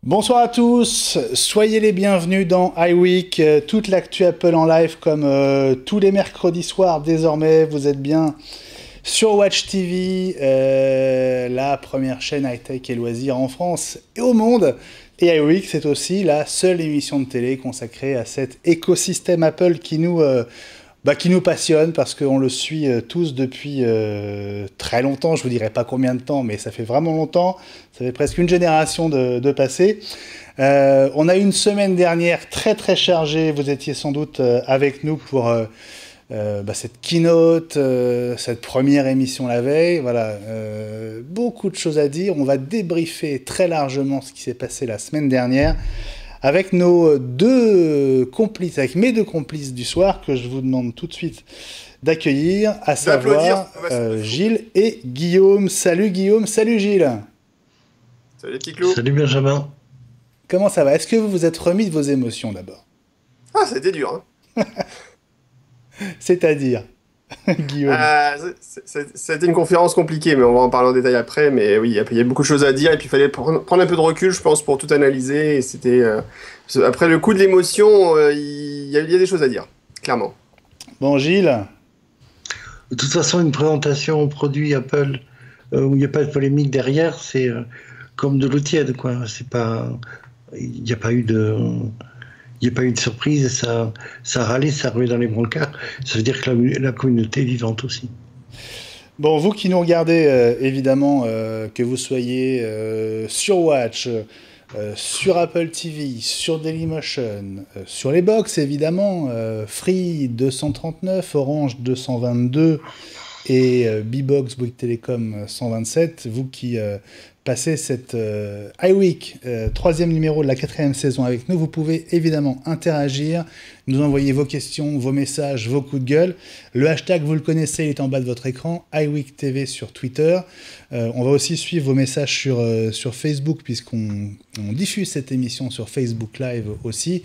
Bonsoir à tous, soyez les bienvenus dans iWeek, toute l'actu Apple en live comme tous les mercredis soirs désormais. Vous êtes bien sur Watch TV, la première chaîne high-tech et loisirs en France et au monde. Et iWeek, c'est aussi la seule émission de télé consacrée à cet écosystème Apple qui nous passionne parce qu'on le suit tous depuis très longtemps. Je vous dirai pas combien de temps, mais ça fait vraiment longtemps. Ça fait presque une génération de passé. On a eu une semaine dernière très très chargée. Vous étiez sans doute avec nous pour cette keynote, cette première émission la veille. Voilà, beaucoup de choses à dire. On va débriefer très largement ce qui s'est passé la semaine dernière. Avec nos deux complices, avec mes deux complices du soir, que je vous demande tout de suite d'accueillir, à savoir Gilles et Guillaume. Salut Guillaume, salut Gilles. Salut petit Clou. Salut Benjamin. Comment ça va? Est-ce que vous vous êtes remis de vos émotions d'abord? Ah, ça a été dur. Hein. C'est-à-dire Guillaume. Ça a été une conférence compliquée, mais on va en parler en détail après. Mais oui, il y a beaucoup de choses à dire et puis il fallait prendre un peu de recul, je pense, pour tout analyser. Et c'était après le coup de l'émotion, il y a des choses à dire, clairement. Bon, Gilles. De toute façon, une présentation produit Apple où il n'y a pas de polémique derrière, c'est comme de l'eau tiède, quoi. C'est pas, il n'y a pas eu de. Il n'y a pas eu de surprise, ça râlait, ça roulait dans les brancards. Ça veut dire que la communauté est vivante aussi. Bon, vous qui nous regardez, évidemment, que vous soyez sur Watch, sur Apple TV, sur Dailymotion, sur les box, évidemment, Free 239, Orange 222 et Bbox Bouygues Télécom 127, vous qui passez cette iWeek, troisième numéro de la 4e saison avec nous, vous pouvez évidemment interagir, nous envoyer vos questions, vos messages, vos coups de gueule. Le hashtag, vous le connaissez, il est en bas de votre écran, iWeek TV sur Twitter. On va aussi suivre vos messages sur Facebook, puisqu'on diffuse cette émission sur Facebook Live aussi.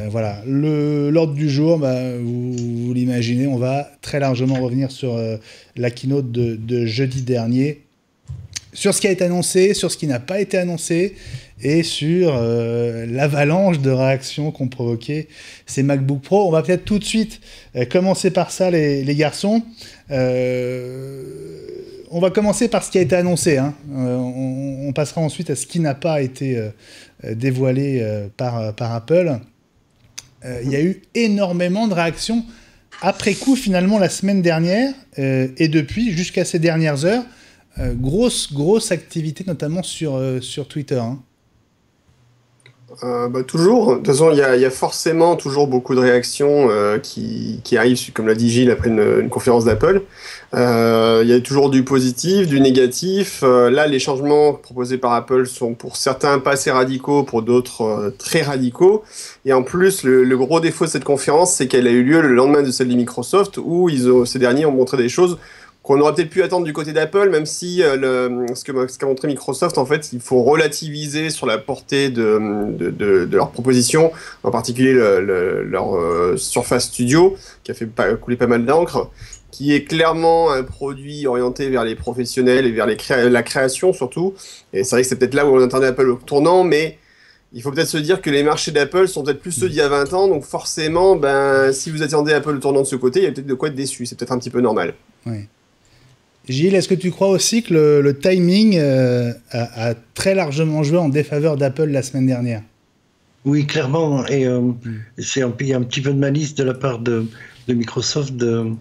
Voilà, l'ordre du jour, vous l'imaginez, on va très largement revenir sur la keynote de jeudi dernier, sur ce qui a été annoncé, sur ce qui n'a pas été annoncé, et sur l'avalanche de réactions qu'ont provoqué ces MacBook Pro. On va peut-être tout de suite commencer par ça, les garçons. On va commencer par ce qui a été annoncé. Hein. On passera ensuite à ce qui n'a pas été dévoilé par Apple. Il y a eu énormément de réactions après coup, finalement, la semaine dernière, et depuis, jusqu'à ces dernières heures. Grosse activité, notamment sur Twitter. Hein. Toujours. De toute façon, il y a forcément toujours beaucoup de réactions qui arrivent, comme l'a dit Gilles, après une conférence d'Apple. Il y a toujours du positif, du négatif. Là, les changements proposés par Apple sont pour certains pas assez radicaux, pour d'autres très radicaux. Et en plus, le gros défaut de cette conférence, c'est qu'elle a eu lieu le lendemain de celle de Microsoft, où ces derniers ont montré des choses qu'on aurait peut-être pu attendre du côté d'Apple, même si ce qu'a montré Microsoft, en fait, il faut relativiser sur la portée de leur proposition, en particulier leur Surface Studio, qui a fait couler pas mal d'encre, qui est clairement un produit orienté vers les professionnels et vers la création surtout. Et c'est vrai que c'est peut-être là où on attendait Apple au tournant, mais il faut peut-être se dire que les marchés d'Apple sont peut-être plus ceux d'il y a 20 ans, donc forcément, si vous attendez Apple au tournant de ce côté, il y a peut-être de quoi être déçu, c'est peut-être un petit peu normal. Oui. Gilles, est-ce que tu crois aussi que le timing a très largement joué en défaveur d'Apple la semaine dernière? Oui, clairement. Et il y a un petit peu de malice de la part de Microsoft de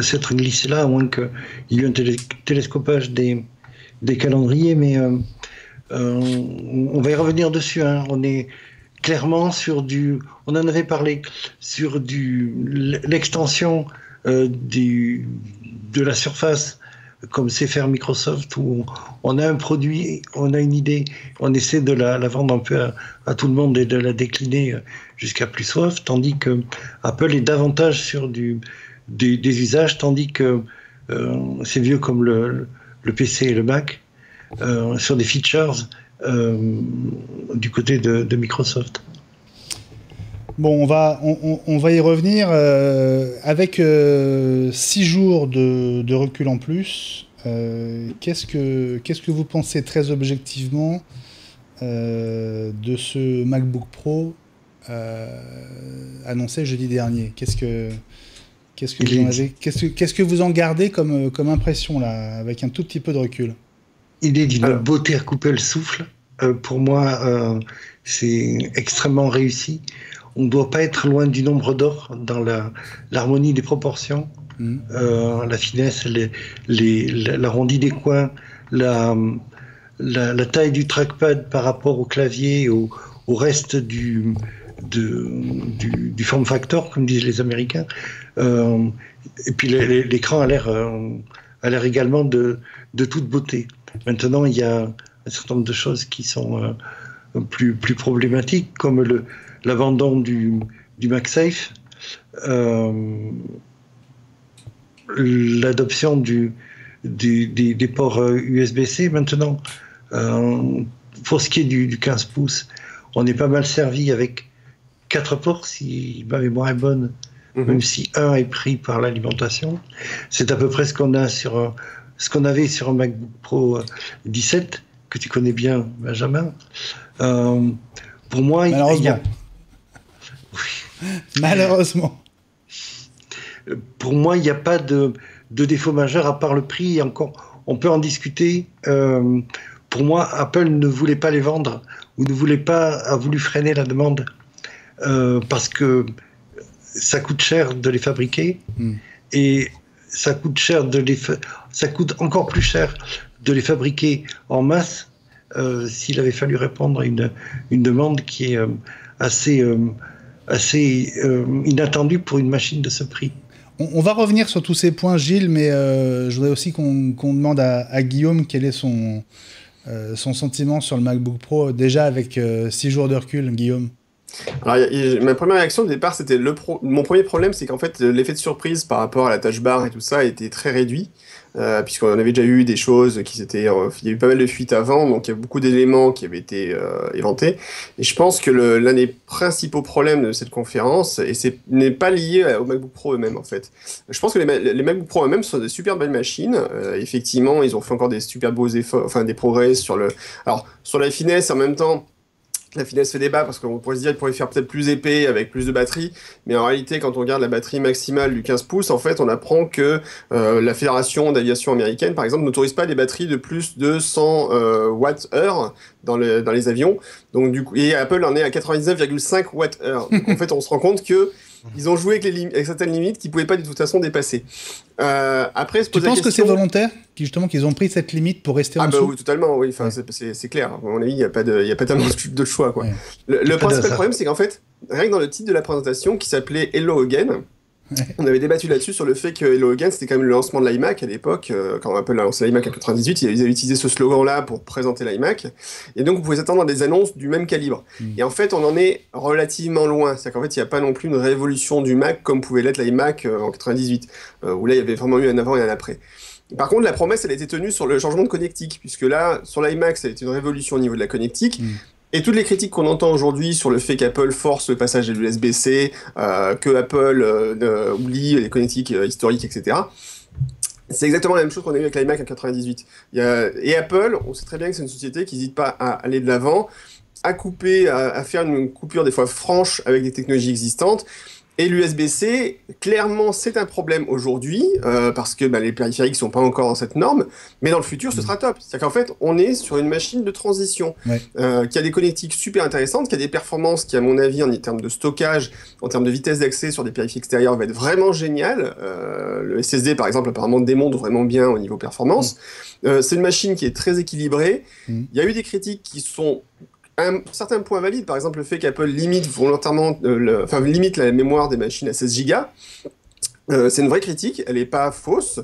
s'être glissé là, à moins qu'il y ait eu un télescopage des calendriers. Mais on va y revenir dessus. Hein. On est clairement sur on en avait parlé, sur l'extension de la Surface, comme sait faire Microsoft, où on a un produit, on a une idée, on essaie de la vendre un peu à tout le monde et de la décliner jusqu'à plus soif, tandis que Apple est davantage sur des usages, tandis que c'est vieux comme le PC et le Mac, sur des features du côté de Microsoft. Bon, on va y revenir avec 6 jours de recul en plus. Qu'est-ce que vous pensez très objectivement de ce MacBook Pro annoncé jeudi dernier? Qu'est-ce que vous en gardez comme impression là, avec un tout petit peu de recul? Il est d'une beauté à couper le souffle. Pour moi, c'est extrêmement réussi. On ne doit pas être loin du nombre d'or dans l'harmonie des proportions, la finesse, l'arrondi des coins, la taille du trackpad par rapport au clavier, au reste du form factor, comme disent les Américains. Et puis l'écran a l'air également de toute beauté. Maintenant, il y a un certain nombre de choses qui sont plus problématiques, comme l'abandon du MagSafe, l'adoption des ports USB-C. Maintenant, pour ce qui est du 15 pouces, on est pas mal servi avec 4 ports, si ma mémoire est bonne, même si un est pris par l'alimentation. C'est à peu près ce qu'on avait sur un MacBook Pro 17, que tu connais bien, Benjamin. Pour moi, malheureusement. Malheureusement. Pour moi, il n'y a pas de défaut majeur à part le prix. Et encore, on peut en discuter. Pour moi, Apple ne voulait pas les vendre ou a voulu freiner la demande parce que ça coûte cher de les fabriquer et ça coûte encore plus cher de les fabriquer en masse s'il avait fallu répondre à une demande qui est assez inattendue pour une machine de ce prix. On va revenir sur tous ces points, Gilles, mais je voudrais aussi qu'on demande à Guillaume quel est son sentiment sur le MacBook Pro, déjà avec 6 jours de recul, Guillaume. Alors, ma première réaction au départ, c'était mon premier problème, c'est qu'en fait, l'effet de surprise par rapport à la tâche bar et tout ça était très réduit, puisqu'on avait déjà eu des choses il y a eu pas mal de fuites avant, donc il y a beaucoup d'éléments qui avaient été éventés. Et je pense que l'un des principaux problèmes de cette conférence, et n'est pas lié aux MacBook Pro eux-mêmes en fait. Je pense que les MacBook Pro eux-mêmes sont des super belles machines. Effectivement, ils ont fait encore des super beaux efforts, enfin des progrès sur la finesse en même temps. La finesse fait débat parce qu'on pourrait se dire qu'il pourrait faire peut-être plus épais avec plus de batterie, mais en réalité quand on regarde la batterie maximale du 15 pouces, en fait on apprend que la Fédération d'aviation américaine par exemple n'autorise pas des batteries de plus de 100 Wh dans les avions, donc du coup, et Apple en est à 99,5 Wh. Donc en fait on se rend compte que ils ont joué avec certaines limites qu'ils ne pouvaient pas de toute façon dépasser. Après, tu penses que c'est volontaire, qu'ils ont pris cette limite pour rester en dessous? Oui, totalement, oui. Enfin, c'est clair. À mon avis, il n'y a pas tellement de choix, quoi. Ouais. Le principal problème, c'est qu'en fait, rien que dans le titre de la présentation, qui s'appelait Hello Again, on avait débattu là-dessus sur le fait que Hello Again, c'était quand même le lancement de l'iMac à l'époque. Quand Apple a lancé l'iMac en 98, ils avaient utilisé ce slogan-là pour présenter l'iMac. Et donc, vous pouvez s'attendre à des annonces du même calibre. Et en fait, on en est relativement loin. C'est-à-dire qu'en fait, il n'y a pas non plus une révolution du Mac comme pouvait l'être l'iMac en 98, où là, il y avait vraiment eu un avant et un après. Par contre, la promesse, elle a été tenue sur le changement de connectique, puisque là, sur l'iMac, ça a été une révolution au niveau de la connectique. Et toutes les critiques qu'on entend aujourd'hui sur le fait qu'Apple force le passage de l'USB-C, que Apple oublie les connectiques historiques, etc., c'est exactement la même chose qu'on a eu avec l'iMac en 98. Et Apple, on sait très bien que c'est une société qui n'hésite pas à aller de l'avant, à couper, à faire une coupure des fois franche avec des technologies existantes. Et l'USB-C, clairement, c'est un problème aujourd'hui, parce que les périphériques ne sont pas encore dans cette norme, mais dans le futur, ce sera top. C'est-à-dire qu'en fait, on est sur une machine de transition, qui a des connectiques super intéressantes, qui a des performances qui, à mon avis, en termes de stockage, en termes de vitesse d'accès sur des périphériques extérieurs, va être vraiment génial. Le SSD, par exemple, apparemment démontre vraiment bien au niveau performance. C'est une machine qui est très équilibrée. Il y a eu des critiques qui sont un certain point valide, par exemple le fait qu'Apple limite volontairement, limite la mémoire des machines à 16 Go. C'est une vraie critique, elle n'est pas fausse.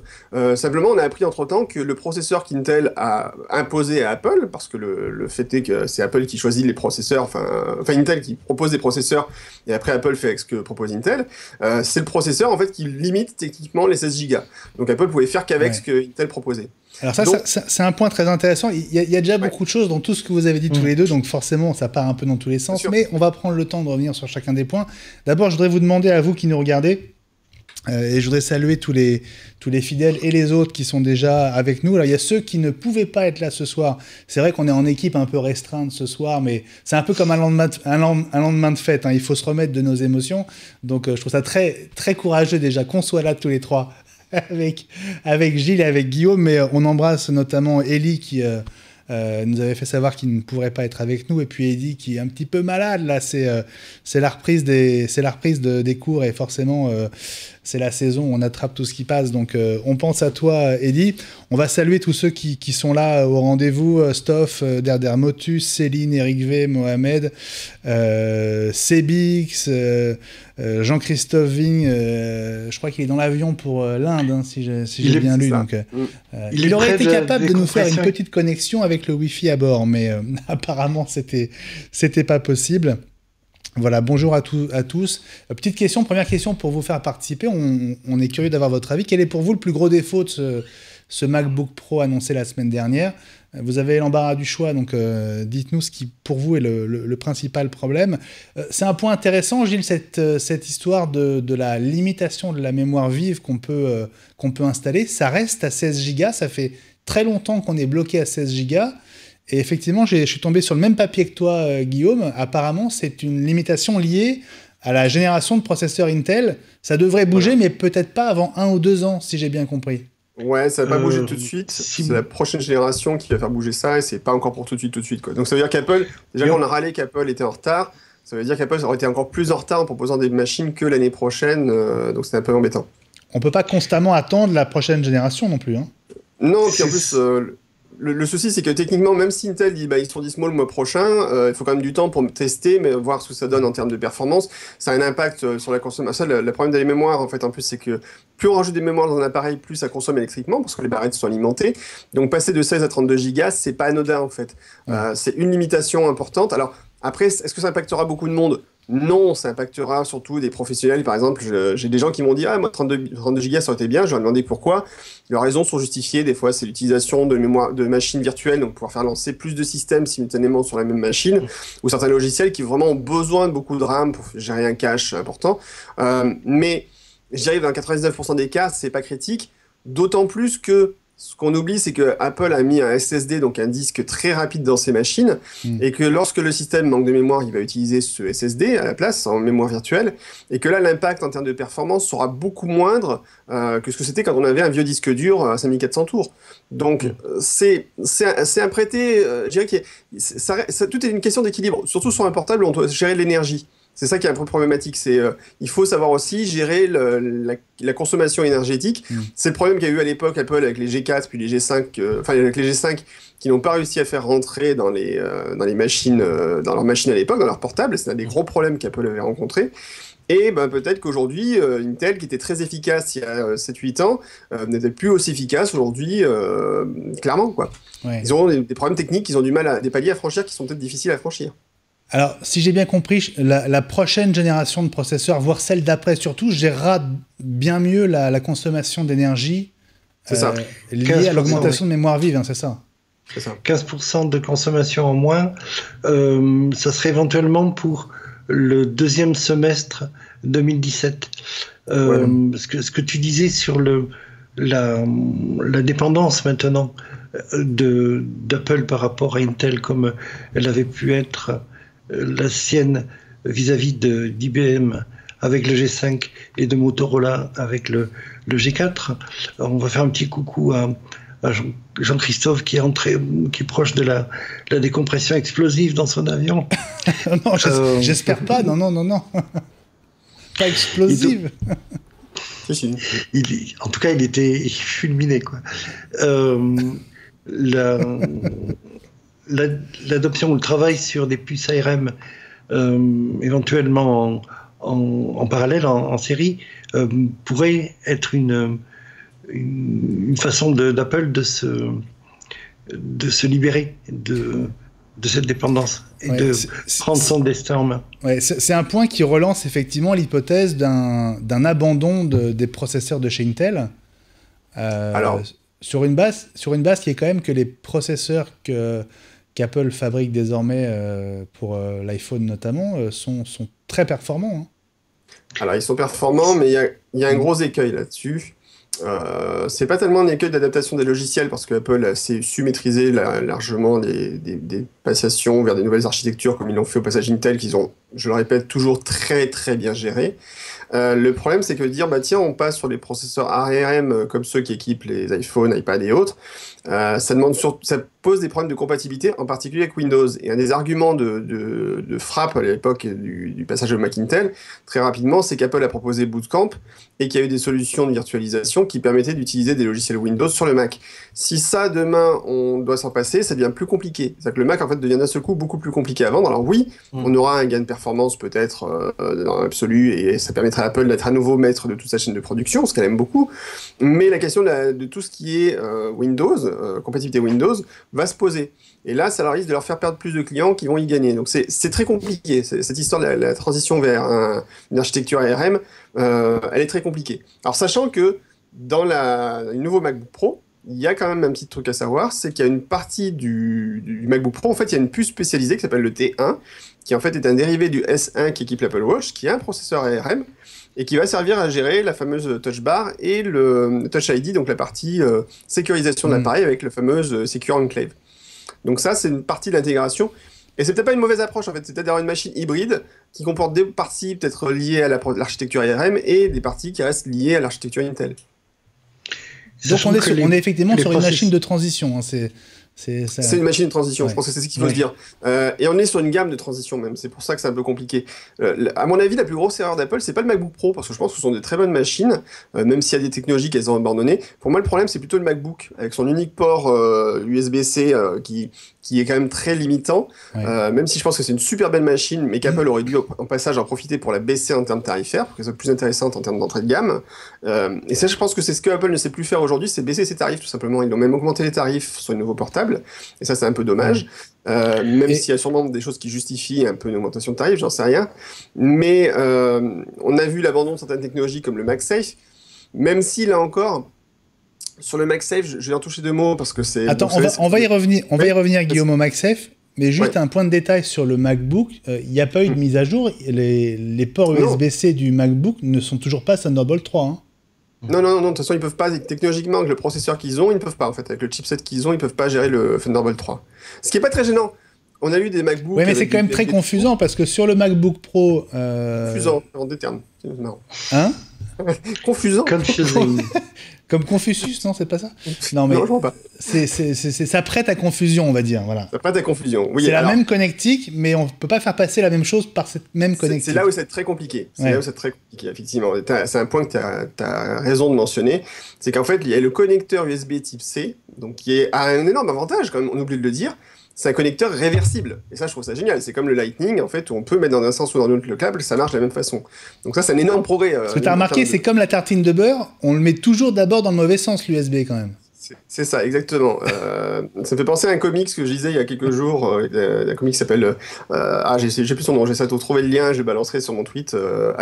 Simplement, on a appris entre-temps que le processeur qu'Intel a imposé à Apple, parce que le fait est que c'est Apple qui choisit les processeurs, enfin Intel qui propose des processeurs, et après Apple fait avec ce que propose Intel, c'est le processeur en fait qui limite techniquement les 16 Go. Donc Apple pouvait faire qu'avec ce que Intel proposait. Alors ça, c'est un point très intéressant. Il y a déjà beaucoup de choses dans tout ce que vous avez dit tous les deux, donc forcément, ça part un peu dans tous les sens, mais on va prendre le temps de revenir sur chacun des points. D'abord, je voudrais vous demander à vous qui nous regardez, et je voudrais saluer tous les fidèles et les autres qui sont déjà avec nous. Alors, il y a ceux qui ne pouvaient pas être là ce soir. C'est vrai qu'on est en équipe un peu restreinte ce soir, mais c'est un peu comme un lendemain de fête. Hein. Il faut se remettre de nos émotions. Donc, je trouve ça très, très courageux déjà qu'on soit là tous les trois avec Gilles et avec Guillaume. Mais on embrasse notamment Ellie qui nous avait fait savoir qu'il ne pourrait pas être avec nous, et puis Eddy qui est un petit peu malade là. C'est la reprise des cours, et forcément c'est la saison où on attrape tout ce qui passe, donc on pense à toi Eddy. On va saluer tous ceux qui sont là au rendez-vous, Stoff, Derder Motus, Céline, Eric V, Mohamed, Sebix, Jean-Christophe Vigne, je crois qu'il est dans l'avion pour l'Inde, hein, si j'ai bien lu. Donc, il aurait été capable de nous faire une petite connexion avec le Wi-Fi à bord, mais apparemment c'était pas possible. Voilà, bonjour à tous. Petite question, première question pour vous faire participer. On est curieux d'avoir votre avis. Quel est pour vous le plus gros défaut de ce MacBook Pro annoncé la semaine dernière? Vous avez l'embarras du choix, donc dites-nous ce qui, pour vous, est le principal problème. C'est un point intéressant, Gilles, cette histoire de la limitation de la mémoire vive qu'on peut installer. Ça reste à 16 Go, ça fait très longtemps qu'on est bloqué à 16 Go. Et effectivement, je suis tombé sur le même papier que toi, Guillaume. Apparemment, c'est une limitation liée à la génération de processeurs Intel. Ça devrait bouger, mais peut-être pas avant 1 ou 2 ans, si j'ai bien compris. Ouais, ça va pas bouger tout de suite. C'est la prochaine génération qui va faire bouger ça, et c'est pas encore pour tout de suite, quoi. Donc ça veut dire qu'Apple, déjà qu'on a râlé qu'Apple était en retard, ça veut dire qu'Apple aurait été encore plus en retard en proposant des machines que l'année prochaine, donc c'est un peu embêtant. On peut pas constamment attendre la prochaine génération non plus, hein. Non, puis en plus, le souci, c'est que techniquement, même si Intel dit ils sont dispo le mois prochain, il faut quand même du temps pour tester, mais voir ce que ça donne en termes de performance. Ça a un impact sur la consommation. Le problème des mémoires, en fait, en plus, c'est que plus on rajoute des mémoires dans un appareil, plus ça consomme électriquement, parce que les barrettes sont alimentées. Donc passer de 16 à 32 Go, c'est pas anodin, en fait. C'est une limitation importante. Alors, après, est-ce que ça impactera beaucoup de monde ? Non, ça impactera surtout des professionnels. Par exemple, j'ai des gens qui m'ont dit « Ah, moi, 32 Go, ça aurait été bien. » Je leur ai demandé pourquoi. Leurs raisons sont justifiées. Des fois, c'est l'utilisation de machines virtuelles, donc pouvoir faire lancer plus de systèmes simultanément sur la même machine, ou certains logiciels qui vraiment ont besoin de beaucoup de RAM pour gérer un cache important. Mais je dirais que dans 99% des cas, c'est pas critique. D'autant plus que ce qu'on oublie, c'est que Apple a mis un SSD, donc un disque très rapide dans ses machines, et que lorsque le système manque de mémoire, il va utiliser ce SSD à la place, en mémoire virtuelle, et que là, l'impact en termes de performance sera beaucoup moindre que ce que c'était quand on avait un vieux disque dur à 5400 tours. Donc, c'est un prêté, je dirais que tout est une question d'équilibre. Surtout sur un portable, on doit gérer l'énergie. C'est ça qui est un peu problématique, il faut savoir aussi gérer la consommation énergétique. C'est le problème qu'il y a eu à l'époque Apple avec les G4 puis les G5, avec les G5 qui n'ont pas réussi à faire rentrer dans les machines, dans leurs machines à l'époque, dans leurs portables. C'est un des gros problèmes qu'Apple avait rencontrés. Et peut-être qu'aujourd'hui, Intel, qui était très efficace il y a 7-8 ans, n'était plus aussi efficace aujourd'hui, clairement, quoi. Ouais. Ils auront des problèmes techniques, ils ont du mal des paliers à franchir qui sont peut-être difficiles à franchir. Alors, si j'ai bien compris, la prochaine génération de processeurs, voire celle d'après surtout, gérera bien mieux la consommation d'énergie liée à l'augmentation de mémoire vive, hein, c'est ça. 15% de consommation en moins, ça serait éventuellement pour le deuxième semestre 2017. Ce que tu disais sur la dépendance maintenant d'Apple par rapport à Intel, comme elle avait pu être la sienne vis-à-vis d'IBM avec le G5 et de Motorola avec le G4. Alors on va faire un petit coucou à Jean-Christophe qui est proche de la décompression explosive dans son avion. Non, j'espère pas. Non. Pas explosive. En tout cas, il était fulminé, quoi. L'adoption ou le travail sur des puces ARM éventuellement en parallèle, en série, pourrait être une façon d'Apple de se libérer de cette dépendance et de prendre son destin en main. Ouais, c'est un point qui relance effectivement l'hypothèse d'un abandon des processeurs de chez Intel. Alors, sur une base qui est quand même que les processeurs qu'Apple fabrique désormais pour l'iPhone notamment sont très performants. Hein. Alors, ils sont performants, mais il y a un gros écueil là-dessus. C'est pas tellement un écueil d'adaptation des logiciels parce que Apple a su maîtriser largement des passations vers des nouvelles architectures comme ils l'ont fait au passage Intel qu'ils ont, je le répète, toujours très très bien géré. Le problème c'est que dire bah tiens on passe sur les processeurs ARM comme ceux qui équipent les iPhones, iPad et autres, ça pose des problèmes de compatibilité en particulier avec Windows et un des arguments de frappe à l'époque du passage au Mac Intel très rapidement c'est qu'Apple a proposé Boot Camp et qu'il y a eu des solutions de virtualisation qui permettaient d'utiliser des logiciels Windows sur le Mac. Si ça, demain, on doit s'en passer, ça devient plus compliqué. C'est-à-dire que le Mac, en fait, devient d'un seul coup beaucoup plus compliqué à vendre. Alors oui, on aura un gain de performance peut-être dans l'absolu, et ça permettrait à Apple d'être à nouveau maître de toute sa chaîne de production, ce qu'elle aime beaucoup. Mais la question de tout ce qui est Windows, compatibilité Windows, va se poser. Et là, ça risque de leur faire perdre plus de clients qui vont y gagner. Donc c'est très compliqué. Cette histoire de la transition vers une architecture ARM, elle est très compliquée. Alors sachant que dans le nouveau MacBook Pro, il y a quand même un petit truc à savoir, c'est qu'il y a une partie du MacBook Pro, en fait, il y a une puce spécialisée qui s'appelle le T1, qui en fait est un dérivé du S1 qui équipe l'Apple Watch, qui a un processeur ARM, et qui va servir à gérer la fameuse Touch Bar et le Touch ID, donc la partie sécurisation de l'appareil avec la fameuse Secure Enclave. Donc ça, c'est une partie de l'intégration. Et c'est peut-être pas une mauvaise approche, en fait. C'est peut-être d'avoir une machine hybride qui comporte des parties peut-être liées à l'architecture ARM et des parties qui restent liées à l'architecture Intel. Donc on est effectivement sur une machine de transition. Hein. C'est une machine de transition, je pense que c'est ce qu'il faut se dire. Et on est sur une gamme de transition même, c'est pour ça que c'est un peu compliqué. À mon avis, la plus grosse erreur d'Apple, c'est pas le MacBook Pro, parce que je pense que ce sont des très bonnes machines, même s'il y a des technologies qu'elles ont abandonnées. Pour moi, le problème, c'est plutôt le MacBook, avec son unique port USB-C qui est quand même très limitant, même si je pense que c'est une super belle machine, mais qu'Apple aurait dû en passage en profiter pour la baisser en termes tarifaires, pour qu'elle soit plus intéressante en termes d'entrée de gamme. Et ça, je pense que c'est ce que Apple ne sait plus faire aujourd'hui, c'est baisser ses tarifs tout simplement. Ils ont même augmenté les tarifs sur les nouveaux portables. Et ça, c'est un peu dommage. Même s'il y a sûrement des choses qui justifient un peu une augmentation de tarifs, j'en sais rien. Mais on a vu l'abandon de certaines technologies comme le MagSafe, même si, là encore, sur le MagSafe, je vais en toucher deux mots parce que c'est... Attends, on va y revenir, Guillaume, au MagSafe. Mais juste un point de détail sur le MacBook, il n'y a pas eu de mise à jour. Les ports USB-C du MacBook ne sont toujours pas Thunderbolt 3. Hein. Non, de toute façon, ils peuvent pas, technologiquement, avec le processeur qu'ils ont, ils ne peuvent pas, en fait. Avec le chipset qu'ils ont, ils ne peuvent pas gérer le Thunderbolt 3. Ce qui n'est pas très gênant. On a eu des MacBooks... Oui, mais c'est quand même très confusant, parce que sur le MacBook Pro... Confusant, en deux termes. C'est marrant. Hein Confusant. Comme Confucius, non, c'est pas ça? Non, mais non, je vois pas. Ça prête à confusion, on va dire. Voilà. Ça prête à confusion, oui. C'est la même connectique, mais on ne peut pas faire passer la même chose par cette même connectique. C'est là où c'est très compliqué. Effectivement. C'est un point que tu as raison de mentionner. C'est qu'en fait, il y a le connecteur USB type C, donc qui a un énorme avantage, quand même, on oublie de le dire. C'est un connecteur réversible. Et ça, je trouve ça génial. C'est comme le Lightning, en fait, où on peut mettre dans un sens ou dans l'autre le câble, ça marche de la même façon. Donc ça, c'est un énorme progrès. Ce que tu as remarqué, c'est comme la tartine de beurre, on le met toujours d'abord dans le mauvais sens, l'USB, quand même. C'est ça, exactement. Ça me fait penser à un comics que je lisais il y a quelques jours, un comics qui s'appelle... j'ai plus son nom, j'essaie de trouver le lien, je le balancerai sur mon tweet,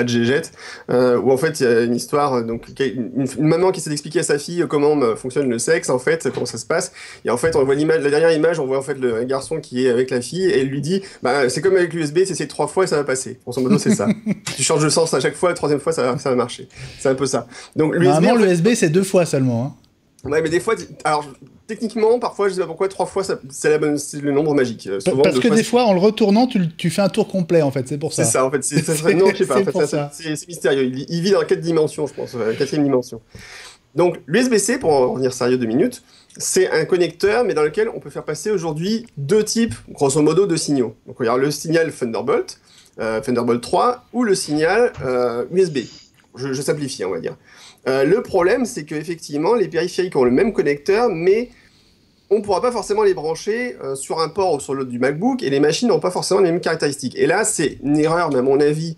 @gjet, où en fait il y a une histoire, donc une maman qui essaie d'expliquer à sa fille comment fonctionne le sexe, en fait, comment ça se passe, et en fait on voit la dernière image, on voit en fait un garçon qui est avec la fille, et elle lui dit, bah c'est comme avec l'USB, c'est 3 fois et ça va passer. Grosso modo, c'est ça. Tu changes de sens à chaque fois, la troisième fois ça va marcher. C'est un peu ça. Donc normalement, l'USB c'est 2 fois seulement, hein. Ouais, mais des fois, alors techniquement, parfois, je sais pas pourquoi, 3 fois, c'est le nombre magique. Souvent, parce que des fois, en le retournant, tu fais un tour complet, en fait, c'est pour ça. C'est ça, en fait. Non, je sais pas, en fait, c'est mystérieux. Il vit dans 4 dimensions, je pense, 4e dimension. Donc, l'USB-C, pour en revenir sérieux 2 minutes, c'est un connecteur, mais dans lequel on peut faire passer aujourd'hui 2 types, grosso modo, de signaux. Donc, il y a le signal Thunderbolt 3, ou le signal USB. Je simplifie, on va dire. Le problème, c'est qu'effectivement, les périphériques ont le même connecteur, mais on ne pourra pas forcément les brancher sur un port ou sur l'autre du MacBook, et les machines n'ont pas forcément les mêmes caractéristiques. Et là, c'est une erreur, mais à mon avis,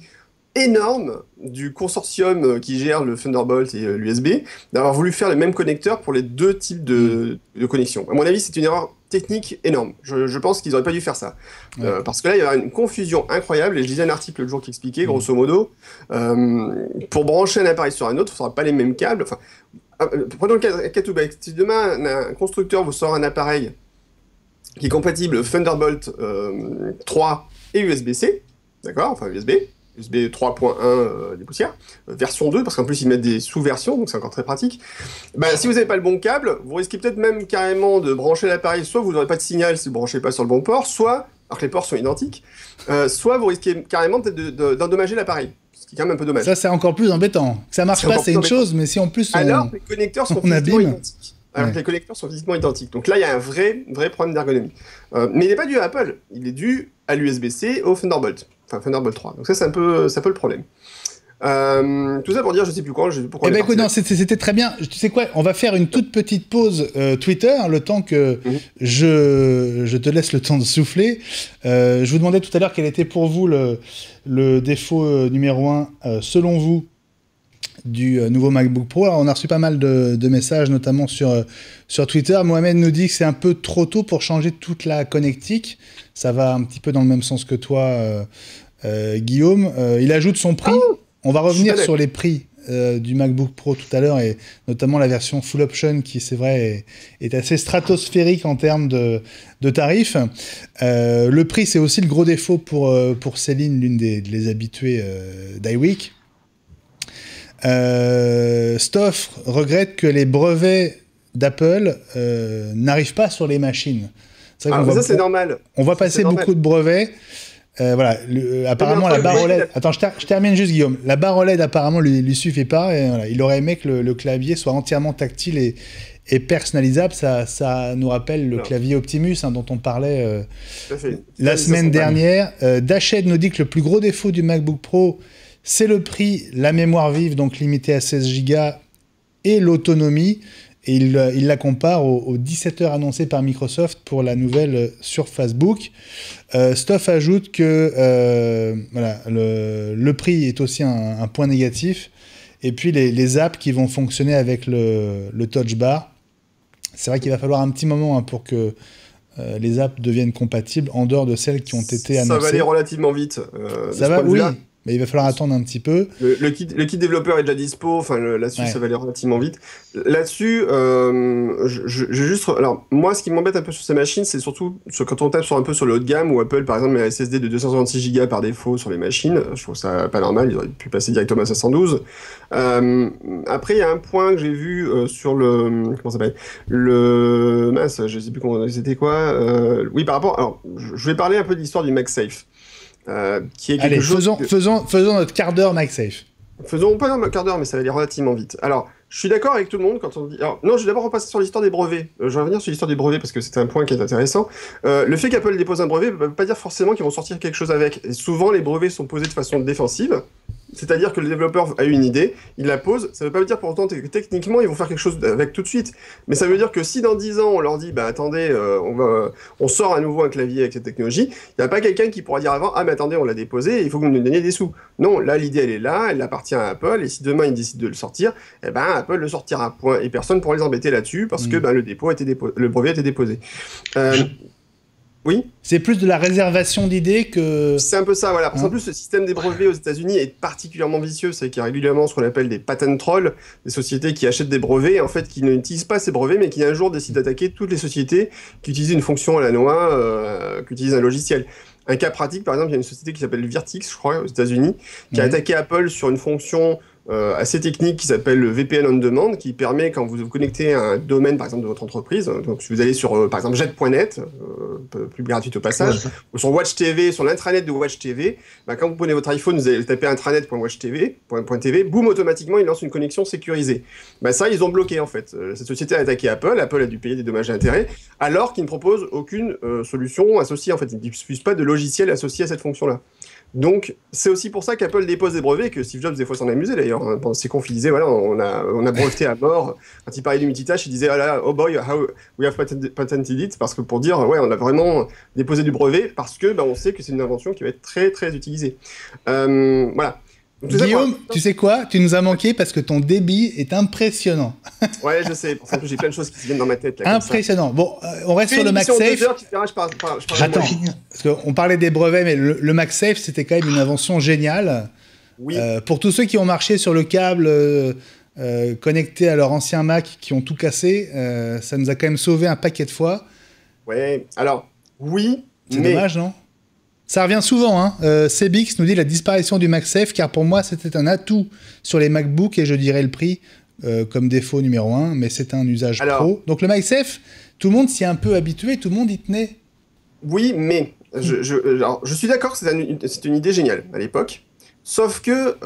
énorme du consortium qui gère le Thunderbolt et l'USB d'avoir voulu faire le même connecteur pour les deux types de connexions. À mon avis, c'est une erreur technique énorme. Je pense qu'ils n'auraient pas dû faire ça. Parce que là, il y avait une confusion incroyable, et je lisais un article l'autre jour qui expliquait, grosso modo, pour brancher un appareil sur un autre, il ne faudra pas les mêmes câbles. Enfin, prenons le cas tout bête. Si demain, un constructeur vous sort un appareil qui est compatible Thunderbolt 3 et USB-C, d'accord, enfin USB 3.1 des poussières, version 2, parce qu'en plus ils mettent des sous-versions, donc c'est encore très pratique. Ben, si vous n'avez pas le bon câble, vous risquez peut-être même carrément de brancher l'appareil, soit vous n'aurez pas de signal si vous ne branchez pas sur le bon port, soit, alors que les ports sont identiques, soit vous risquez carrément peut-être d'endommager l'appareil, ce qui est quand même un peu dommage. Ça, c'est encore plus embêtant. Que ça marche pas, c'est une chose, mais si en plus alors les connecteurs sont physiquement identiques. Alors que les connecteurs sont physiquement identiques. Donc là, il y a un vrai problème d'ergonomie. Mais il n'est pas dû à Apple, il est dû à l'USB-C, au Thunderbolt. Enfin, Thunderbolt 3. Donc ça, c'est un peu le problème. Tout ça pour dire, je sais plus quoi, je sais plus pourquoi. Eh ben écoute, non, c'était très bien. Tu sais quoi, on va faire une toute petite pause Twitter, le temps que je te laisse le temps de souffler. Je vous demandais tout à l'heure quel était pour vous le défaut numéro 1, selon vous, du nouveau MacBook Pro. Alors, on a reçu pas mal de messages, notamment sur Twitter. Mohamed nous dit que c'est un peu trop tôt pour changer toute la connectique. Ça va un petit peu dans le même sens que toi, Guillaume. Il ajoute son prix. On va revenir sur les prix du MacBook Pro tout à l'heure, et notamment la version Full Option qui, c'est vrai, est assez stratosphérique en termes de tarifs. Le prix, c'est aussi le gros défaut pour Céline, l'une des habituées d'iWeek. Stoff regrette que les brevets d'Apple n'arrivent pas sur les machines. C'est c'est normal. On va passer beaucoup de brevets. Voilà, apparemment la barre OLED. Attends, je termine juste, Guillaume. La barre OLED apparemment lui suffit pas. Et voilà, il aurait aimé que le clavier soit entièrement tactile et personnalisable. Ça nous rappelle le clavier Optimus dont on parlait la semaine dernière. Dashed nous dit que le plus gros défaut du MacBook Pro, c'est le prix, la mémoire vive, donc limitée à 16 Go, et l'autonomie. Et il la compare aux 17 heures annoncées par Microsoft pour la nouvelle Surface Book. Stoff ajoute que voilà, le prix est aussi un point négatif. Et puis les apps qui vont fonctionner avec le Touch Bar. C'est vrai qu'il va falloir un petit moment pour que les apps deviennent compatibles, en dehors de celles qui ont été annoncées. Ça va aller relativement vite. Ça va, oui. Mais il va falloir attendre un petit peu. Le kit développeur est déjà dispo. Enfin, là-dessus, ça va aller relativement vite. Là-dessus, alors, moi, ce qui m'embête un peu sur ces machines, c'est surtout quand on tape un peu sur le haut de gamme, où Apple, par exemple, met un SSD de 256 Go par défaut sur les machines. Je trouve ça pas normal. Ils auraient pu passer directement à 512. Après, il y a un point que j'ai vu sur le... Comment ça s'appelle ? Mince, je sais plus comment c'était quoi. Oui, par rapport... Alors, je vais parler un peu de l'histoire du MagSafe. Qui est quelque chose faisons notre quart d'heure MagSafe. Faisons pas un quart d'heure, mais ça va aller relativement vite. Alors, je suis d'accord avec tout le monde quand on dit... Alors, non, je vais d'abord repasser sur l'histoire des brevets. Je vais revenir sur l'histoire des brevets parce que c'est un point qui est intéressant. Le fait qu'Apple dépose un brevet ne veut pas dire forcément qu'ils vont sortir quelque chose avec. Et souvent, les brevets sont posés de façon défensive. C'est-à-dire que le développeur a eu une idée, il la pose, ça ne veut pas dire pour autant que techniquement ils vont faire quelque chose avec tout de suite. Mais ça veut dire que si dans 10 ans on leur dit, bah attendez, on sort à nouveau un clavier avec cette technologie, il n'y a pas quelqu'un qui pourra dire avant, ah mais attendez, on l'a déposé, il faut que vous nous donniez des sous. Non, là l'idée elle est là, elle appartient à Apple, et si demain ils décident de le sortir, eh ben Apple le sortira, point. Et personne ne pourra les embêter là-dessus, parce que le brevet a été déposé. Oui. C'est plus de la réservation d'idées que... C'est un peu ça, voilà. Parce qu'en plus, le système des brevets aux États-Unis est particulièrement vicieux. C'est qu'il y a régulièrement ce qu'on appelle des patent trolls, des sociétés qui achètent des brevets, en fait, qui n'utilisent pas ces brevets, mais qui un jour décident d'attaquer toutes les sociétés qui utilisent une fonction à la noix, qui utilisent un logiciel. Un cas pratique, par exemple, il y a une société qui s'appelle Virtix, je crois, aux États-Unis, qui a attaqué Apple sur une fonction assez technique qui s'appelle le VPN on demand, qui permet, quand vous vous connectez à un domaine, par exemple, de votre entreprise, donc si vous allez sur, par exemple, jet.net, plus gratuit au passage, ou sur Watch TV, sur l'intranet de Watch TV, bah, quand vous prenez votre iPhone, vous allez taper intranet.watchtv.tv, boum, automatiquement, il lance une connexion sécurisée. Bah, ça, ils ont bloqué, en fait. Cette société a attaqué Apple a dû payer des dommages et intérêts, alors qu'ils ne proposent aucune solution associée, en fait. Ils ne diffusent pas de logiciel associé à cette fonction-là. Donc, c'est aussi pour ça qu'Apple dépose des brevets, que Steve Jobs, des fois, s'en amusait d'ailleurs. Pendant ses confs, il disait, voilà, on a breveté à mort. Quand il parlait du multitâche, il disait, oh boy, how we have patented it, parce que pour dire, ouais, on a vraiment déposé du brevet, parce que on sait que c'est une invention qui va être très, très utilisée. Voilà. Guillaume, tu sais quoi? Tu nous as manqué parce que ton débit est impressionnant. Ouais, je sais. Pour ça que j'ai plein de choses qui se viennent dans ma tête. Là, impressionnant. Bon, on reste sur le MagSafe. Attends, parce qu'on parlait des brevets, mais le MagSafe, c'était quand même une invention géniale. Oui. Pour tous ceux qui ont marché sur le câble connecté à leur ancien Mac, qui ont tout cassé, ça nous a quand même sauvé un paquet de fois. Ouais, alors, oui, c'est dommage, non? Ça revient souvent, hein. Cebix nous dit la disparition du MagSafe, car pour moi, c'était un atout sur les MacBooks, et je dirais le prix comme défaut numéro 1, mais c'est un usage pro. Donc le MagSafe, tout le monde s'y est un peu habitué, tout le monde y tenait. Oui, mais je suis d'accord que c'est une idée géniale à l'époque. Sauf que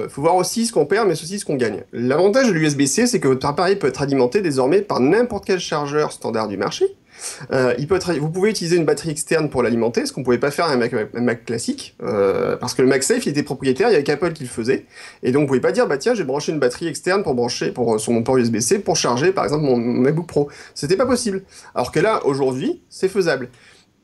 faut voir aussi ce qu'on perd, mais aussi ce qu'on gagne. L'avantage de l'USB-C, c'est que votre appareil peut être alimenté désormais par n'importe quel chargeur standard du marché. Vous pouvez utiliser une batterie externe pour l'alimenter, ce qu'on ne pouvait pas faire avec un Mac classique, parce que le MagSafe il était propriétaire, il y avait qu'Apple qui le faisait, et donc vous ne pouvez pas dire bah tiens j'ai branché une batterie externe sur mon port USB-C pour charger par exemple mon MacBook Pro. C'était pas possible. Alors que là aujourd'hui c'est faisable.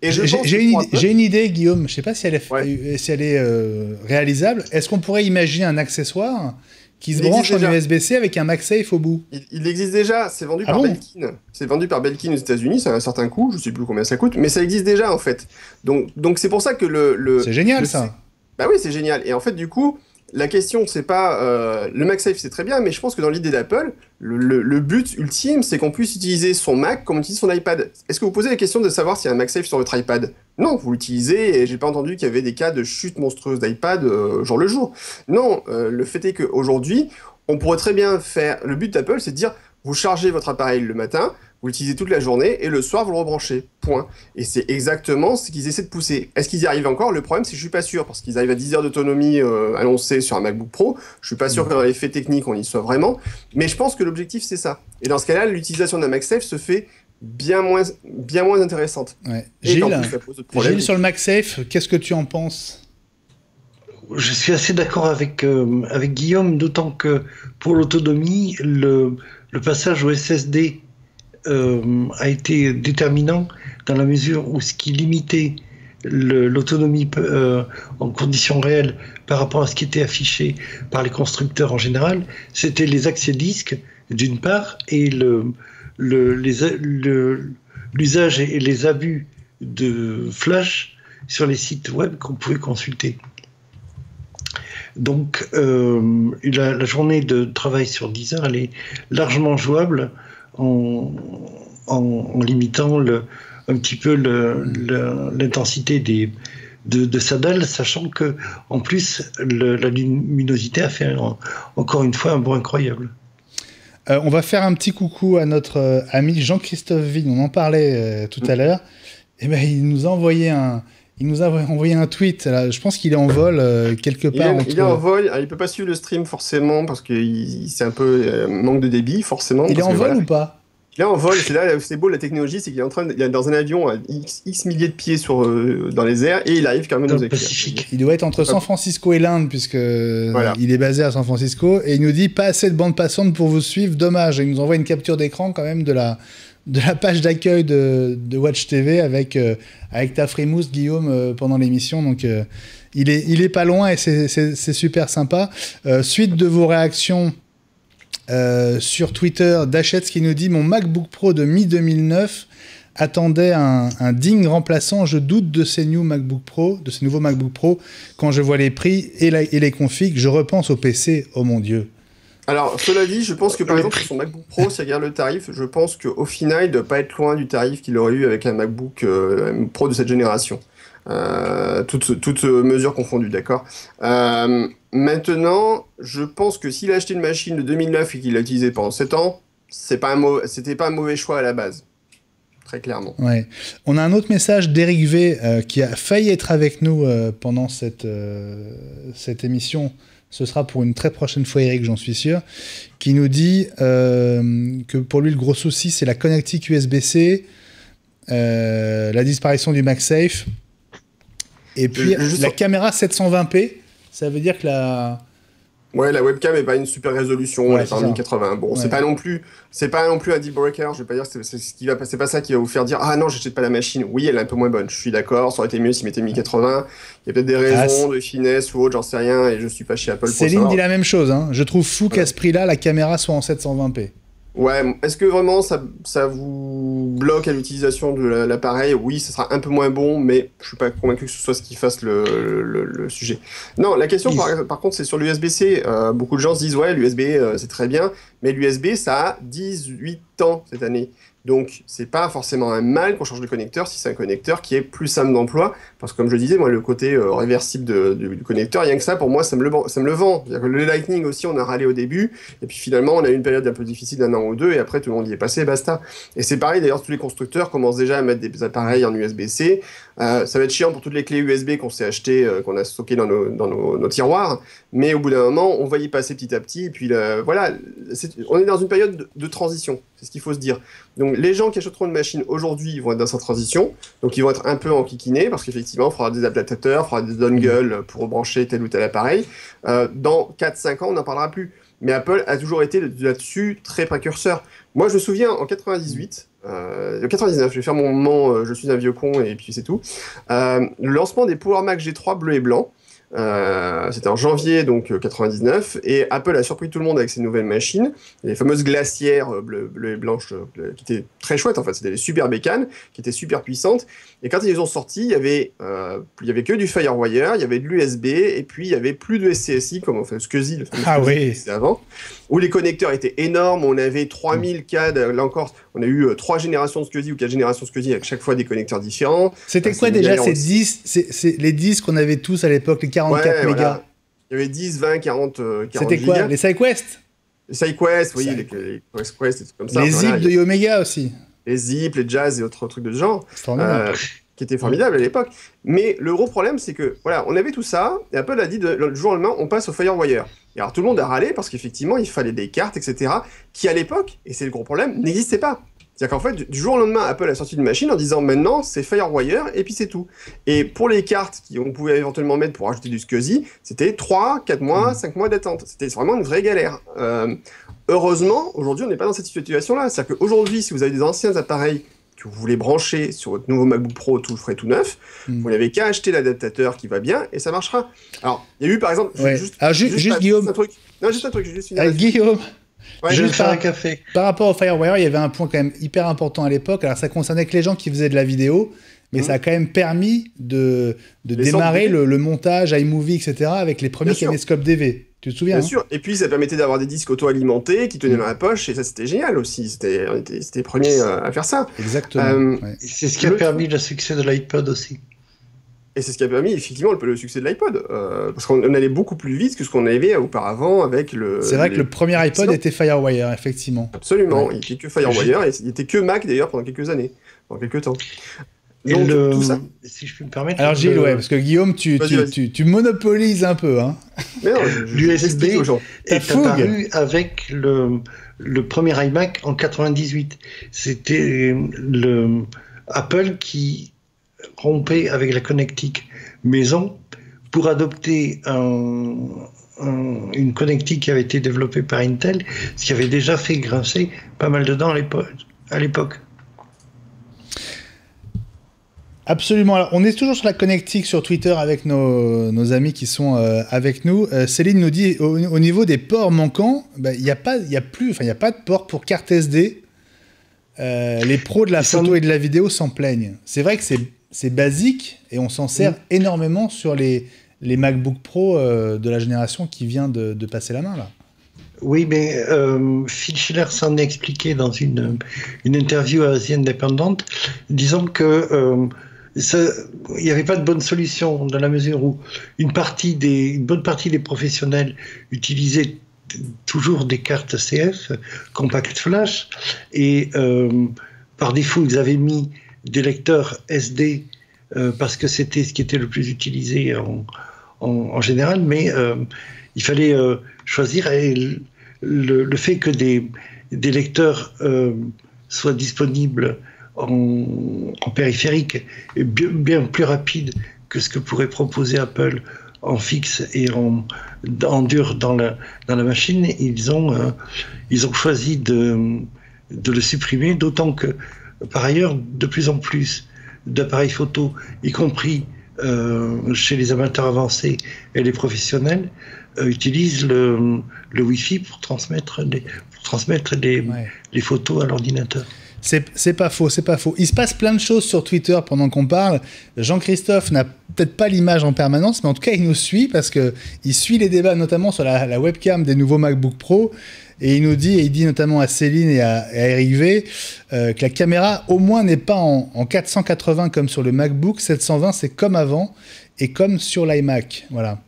J'ai une idée, Guillaume. Je ne sais pas si elle est réalisable. Est-ce qu'on pourrait imaginer un accessoire qui se branche en USB-C avec un MagSafe au bout? Il existe déjà. C'est vendu par Belkin. C'est vendu par Belkin aux États-Unis. Ça a un certain coût. Je ne sais plus combien ça coûte, mais ça existe déjà en fait. Donc c'est pour ça que c'est génial ça. Bah oui, c'est génial. Et en fait, du coup, la question, c'est pas... le MagSafe, c'est très bien, mais je pense que dans l'idée d'Apple, le but ultime, c'est qu'on puisse utiliser son Mac comme on utilise son iPad. Est-ce que vous posez la question de savoir s'il y a un MagSafe sur votre iPad? Non, vous l'utilisez, et j'ai pas entendu qu'il y avait des cas de chute monstrueuse d'iPad jour le jour. Non, le fait est qu'aujourd'hui, on pourrait très bien faire... Le but d'Apple, c'est de dire, vous chargez votre appareil le matin, vous l'utilisez toute la journée, et le soir, vous le rebranchez. Point. Et c'est exactement ce qu'ils essaient de pousser. Est-ce qu'ils y arrivent encore? Le problème, c'est que je suis pas sûr, parce qu'ils arrivent à 10 heures d'autonomie annoncée sur un MacBook Pro. Je suis pas sûr que dans l'effet technique, on y soit vraiment. Mais je pense que l'objectif, c'est ça. Et dans ce cas-là, l'utilisation d'un MagSafe se fait bien moins intéressante. Ouais. Gilles, sur le MagSafe, qu'est-ce que tu en penses? Je suis assez d'accord avec Guillaume, d'autant que pour l'autonomie, le passage au SSD a été déterminant dans la mesure où ce qui limitait l'autonomie en conditions réelles par rapport à ce qui était affiché par les constructeurs en général, c'était les accès disques d'une part et l'usage et les abus de flash sur les sites web qu'on pouvait consulter. Donc la journée de travail sur 10 heures, elle est largement jouable en limitant un petit peu l'intensité de sa dalle, sachant que en plus la luminosité a fait encore une fois un bond incroyable. On va faire un petit coucou à notre ami Jean-Christophe Vigne, on en parlait tout à l'heure. Et ben, il nous a envoyé un tweet. Là, je pense qu'il est en vol quelque part. Il est en vol. Alors, il peut pas suivre le stream forcément parce que c'est un peu manque de débit forcément. Il est en vol ou pas? Il est en vol. C'est beau la technologie, c'est qu'il est il est dans un avion à x milliers de pieds dans les airs et il arrive quand même dans le Pacifique. Il doit être entre San Francisco et l'Inde puisque il est basé à San Francisco et il nous dit pas assez de bande passante pour vous suivre. Dommage. Et il nous envoie une capture d'écran quand même de la page d'accueil de Watch TV avec ta frimousse, Guillaume, pendant l'émission. Donc, il est pas loin et c'est super sympa. Suite de vos réactions sur Twitter, Dachetz qui nous dit « Mon MacBook Pro de mi-2009 attendait un digne remplaçant. Je doute de ces nouveaux MacBook Pro. Quand je vois les prix et les configs, je repense au PC. Oh mon Dieu !» Alors, cela dit, je pense que par exemple, sur son MacBook Pro, si on regarde le tarif, je pense qu'au final, il ne doit pas être loin du tarif qu'il aurait eu avec un MacBook Pro de cette génération. Toutes mesures confondues, d'accord. Maintenant, je pense que s'il a acheté une machine de 2009 et qu'il l'a utilisée pendant 7 ans, c'était pas un mauvais choix à la base. Très clairement. Ouais. On a un autre message d'Eric V qui a failli être avec nous pendant cette émission. Ce sera pour une très prochaine fois, Eric, j'en suis sûr, qui nous dit que pour lui, le gros souci, c'est la connectique USB-C, la disparition du MagSafe, et puis la caméra 720p. Ça veut dire que Ouais, la webcam est pas une super résolution, Ouais, elle est c'est pas en ça. 1080. Bon, Ouais. c'est pas non plus un deal breaker. Je vais pas dire, c'est pas ça qui va vous faire dire, ah non, j'achète pas la machine. Oui, elle est un peu moins bonne. Je suis d'accord. Ça aurait été mieux s'ils mettaient 1080. Il y a peut-être des raisons de finesse ou autre, j'en sais rien, et je suis pas chez Apple pour Céline savoir. dit la même chose. Hein. Je trouve fou qu'à ce prix-là, la caméra soit en 720p. Ouais, est-ce que vraiment ça vous bloque à l'utilisation de l'appareil? Oui, ça sera un peu moins bon, mais je suis pas convaincu que ce soit ce qui fasse le sujet. Non, la question par contre, c'est sur l'USB-C. Beaucoup de gens se disent, ouais, l'USB c'est très bien, mais l'USB ça a 18 ans cette année. Donc, c'est pas forcément un mal qu'on change de connecteur si c'est un connecteur qui est plus simple d'emploi. Parce que, comme je le disais, moi, le côté réversible du connecteur, rien que ça, pour moi, ça me le vend. C'est-à-dire que le Lightning aussi, on a râlé au début. Et puis, finalement, on a eu une période un peu difficile d'un an ou deux. Et après, tout le monde y est passé, basta. Et c'est pareil, d'ailleurs, tous les constructeurs commencent déjà à mettre des appareils en USB-C. Ça va être chiant pour toutes les clés USB qu'on s'est achetées, qu'on a stockées dans nos tiroirs. Mais au bout d'un moment, on va y passer petit à petit. Et puis, voilà, on est dans une période de transition. C'est ce qu'il faut se dire. Donc, les gens qui achèteront une machine aujourd'hui vont être dans cette transition. Donc, ils vont être un peu enquiquinés parce qu'effectivement, il faudra des adaptateurs, il faudra des dongles pour brancher tel ou tel appareil. Dans 4-5 ans, on n'en parlera plus. Mais Apple a toujours été là-dessus très précurseur. Moi, je me souviens, en 98, 99, je vais faire mon moment, je suis un vieux con et puis c'est tout. Le lancement des Power Mac G3 bleu et blanc. C'était en janvier donc 99 et Apple a surpris tout le monde avec ses nouvelles machines, les fameuses glacières bleues et blanches qui étaient très chouettes en fait, c'était des super bécanes qui étaient super puissantes et quand ils les ont sortis il y avait que du FireWire, il y avait de l'USB et puis il y avait plus de SCSI comme enfin SCSI, le fameux SCSI c'était avant, où les connecteurs étaient énormes, on avait 3000 CAD, là encore on a eu 3 générations de SCSI ou 4 générations de SCSI avec chaque fois des connecteurs différents. C'était quoi déjà ces 10, les 10 qu'on avait tous à l'époque, les 44 mégas voilà. Il y avait 10, 20, 40 C'était quoi gigas. Les SideQuest? Les SideQuest, oui, les QuestQuest et tout comme ça. Les Zip de Omega aussi. Les Zip, les Jazz et autres trucs de ce genre. Qui étaient formidables à l'époque. Mais le gros problème, c'est que, voilà, on avait tout ça, et Apple a dit, le jour au lendemain, on passe au FireWire. Et alors tout le monde a râlé, parce qu'effectivement, il fallait des cartes, etc., qui à l'époque, et c'est le gros problème, n'existaient pas. C'est-à-dire qu'en fait, du jour au lendemain, Apple a sorti une machine en disant maintenant c'est FireWire et puis c'est tout. Et pour les cartes qu'on pouvait éventuellement mettre pour ajouter du SCSI, c'était 3, 4 mois, 5 mois d'attente. C'était vraiment une vraie galère. Heureusement, aujourd'hui, on n'est pas dans cette situation-là. C'est-à-dire qu'aujourd'hui, si vous avez des anciens appareils que vous voulez brancher sur votre nouveau MacBook Pro tout frais, tout neuf, vous n'avez qu'à acheter l'adaptateur qui va bien et ça marchera. Alors, il y a eu par exemple... Juste Guillaume. Juste un truc, juste une Guillaume. Ouais, je vais faire un café. Par rapport au FireWire, il y avait un point quand même hyper important à l'époque. Alors, ça concernait que les gens qui faisaient de la vidéo, mais ça a quand même permis de démarrer le montage iMovie, etc. avec les premiers caméscopes DV. Tu te souviens? Bien sûr. Et puis, ça permettait d'avoir des disques auto-alimentés qui tenaient dans la poche, et ça, c'était génial aussi. C'était les premiers à faire ça. Exactement. C'est ce qui a permis le succès de l'iPod aussi. Et c'est ce qui a permis effectivement le succès de l'iPod, parce qu'on allait beaucoup plus vite que ce qu'on avait auparavant avec le... C'est vrai que le premier iPod était FireWire, effectivement. Absolument, il n'était que FireWire, et il n'était que Mac d'ailleurs pendant quelques années, pendant quelques temps. Donc, tout ça. Si je peux me permettre... Alors Gilles, parce que Guillaume, tu monopolises un peu. Hein. Mais non, l'USB est apparu avec le premier iMac en 98. C'était Apple qui rompait avec la connectique maison pour adopter une connectique qui avait été développée par Intel, ce qui avait déjà fait grincer pas mal de dents à l'époque. Absolument. Alors, on est toujours sur la connectique sur Twitter avec nos amis qui sont avec nous. Céline nous dit au niveau des ports manquants, il n'y a pas de port pour carte SD. Les pros de la photo et de la vidéo s'en plaignent. C'est vrai que c'est basique et on s'en sert énormément sur les MacBook Pro de la génération qui vient de passer la main là. Oui, mais Phil Schiller s'en est expliqué dans une interview à The Independent, disant que il n'y avait pas de bonne solution dans la mesure où une bonne partie des professionnels utilisaient toujours des cartes CF, compact flash, et par défaut ils avaient mis des lecteurs SD parce que c'était ce qui était le plus utilisé en général, mais il fallait choisir, et le fait que des lecteurs soient disponibles en périphérique est bien plus rapide que ce que pourrait proposer Apple en fixe et en dur dans la machine, ils ont choisi de le supprimer, d'autant que, par ailleurs, de plus en plus d'appareils photo, y compris chez les amateurs avancés et les professionnels, utilisent le Wi-Fi pour transmettre les photos à l'ordinateur. C'est pas faux, c'est pas faux. Il se passe plein de choses sur Twitter pendant qu'on parle. Jean-Christophe n'a peut-être pas l'image en permanence, mais en tout cas, il nous suit parce qu'il suit les débats, notamment sur la webcam des nouveaux MacBook Pro. Et il nous dit, et il dit notamment à Céline et à Eric V, que la caméra, au moins, n'est pas en 480 comme sur le MacBook. 720, c'est comme avant et comme sur l'iMac. Voilà.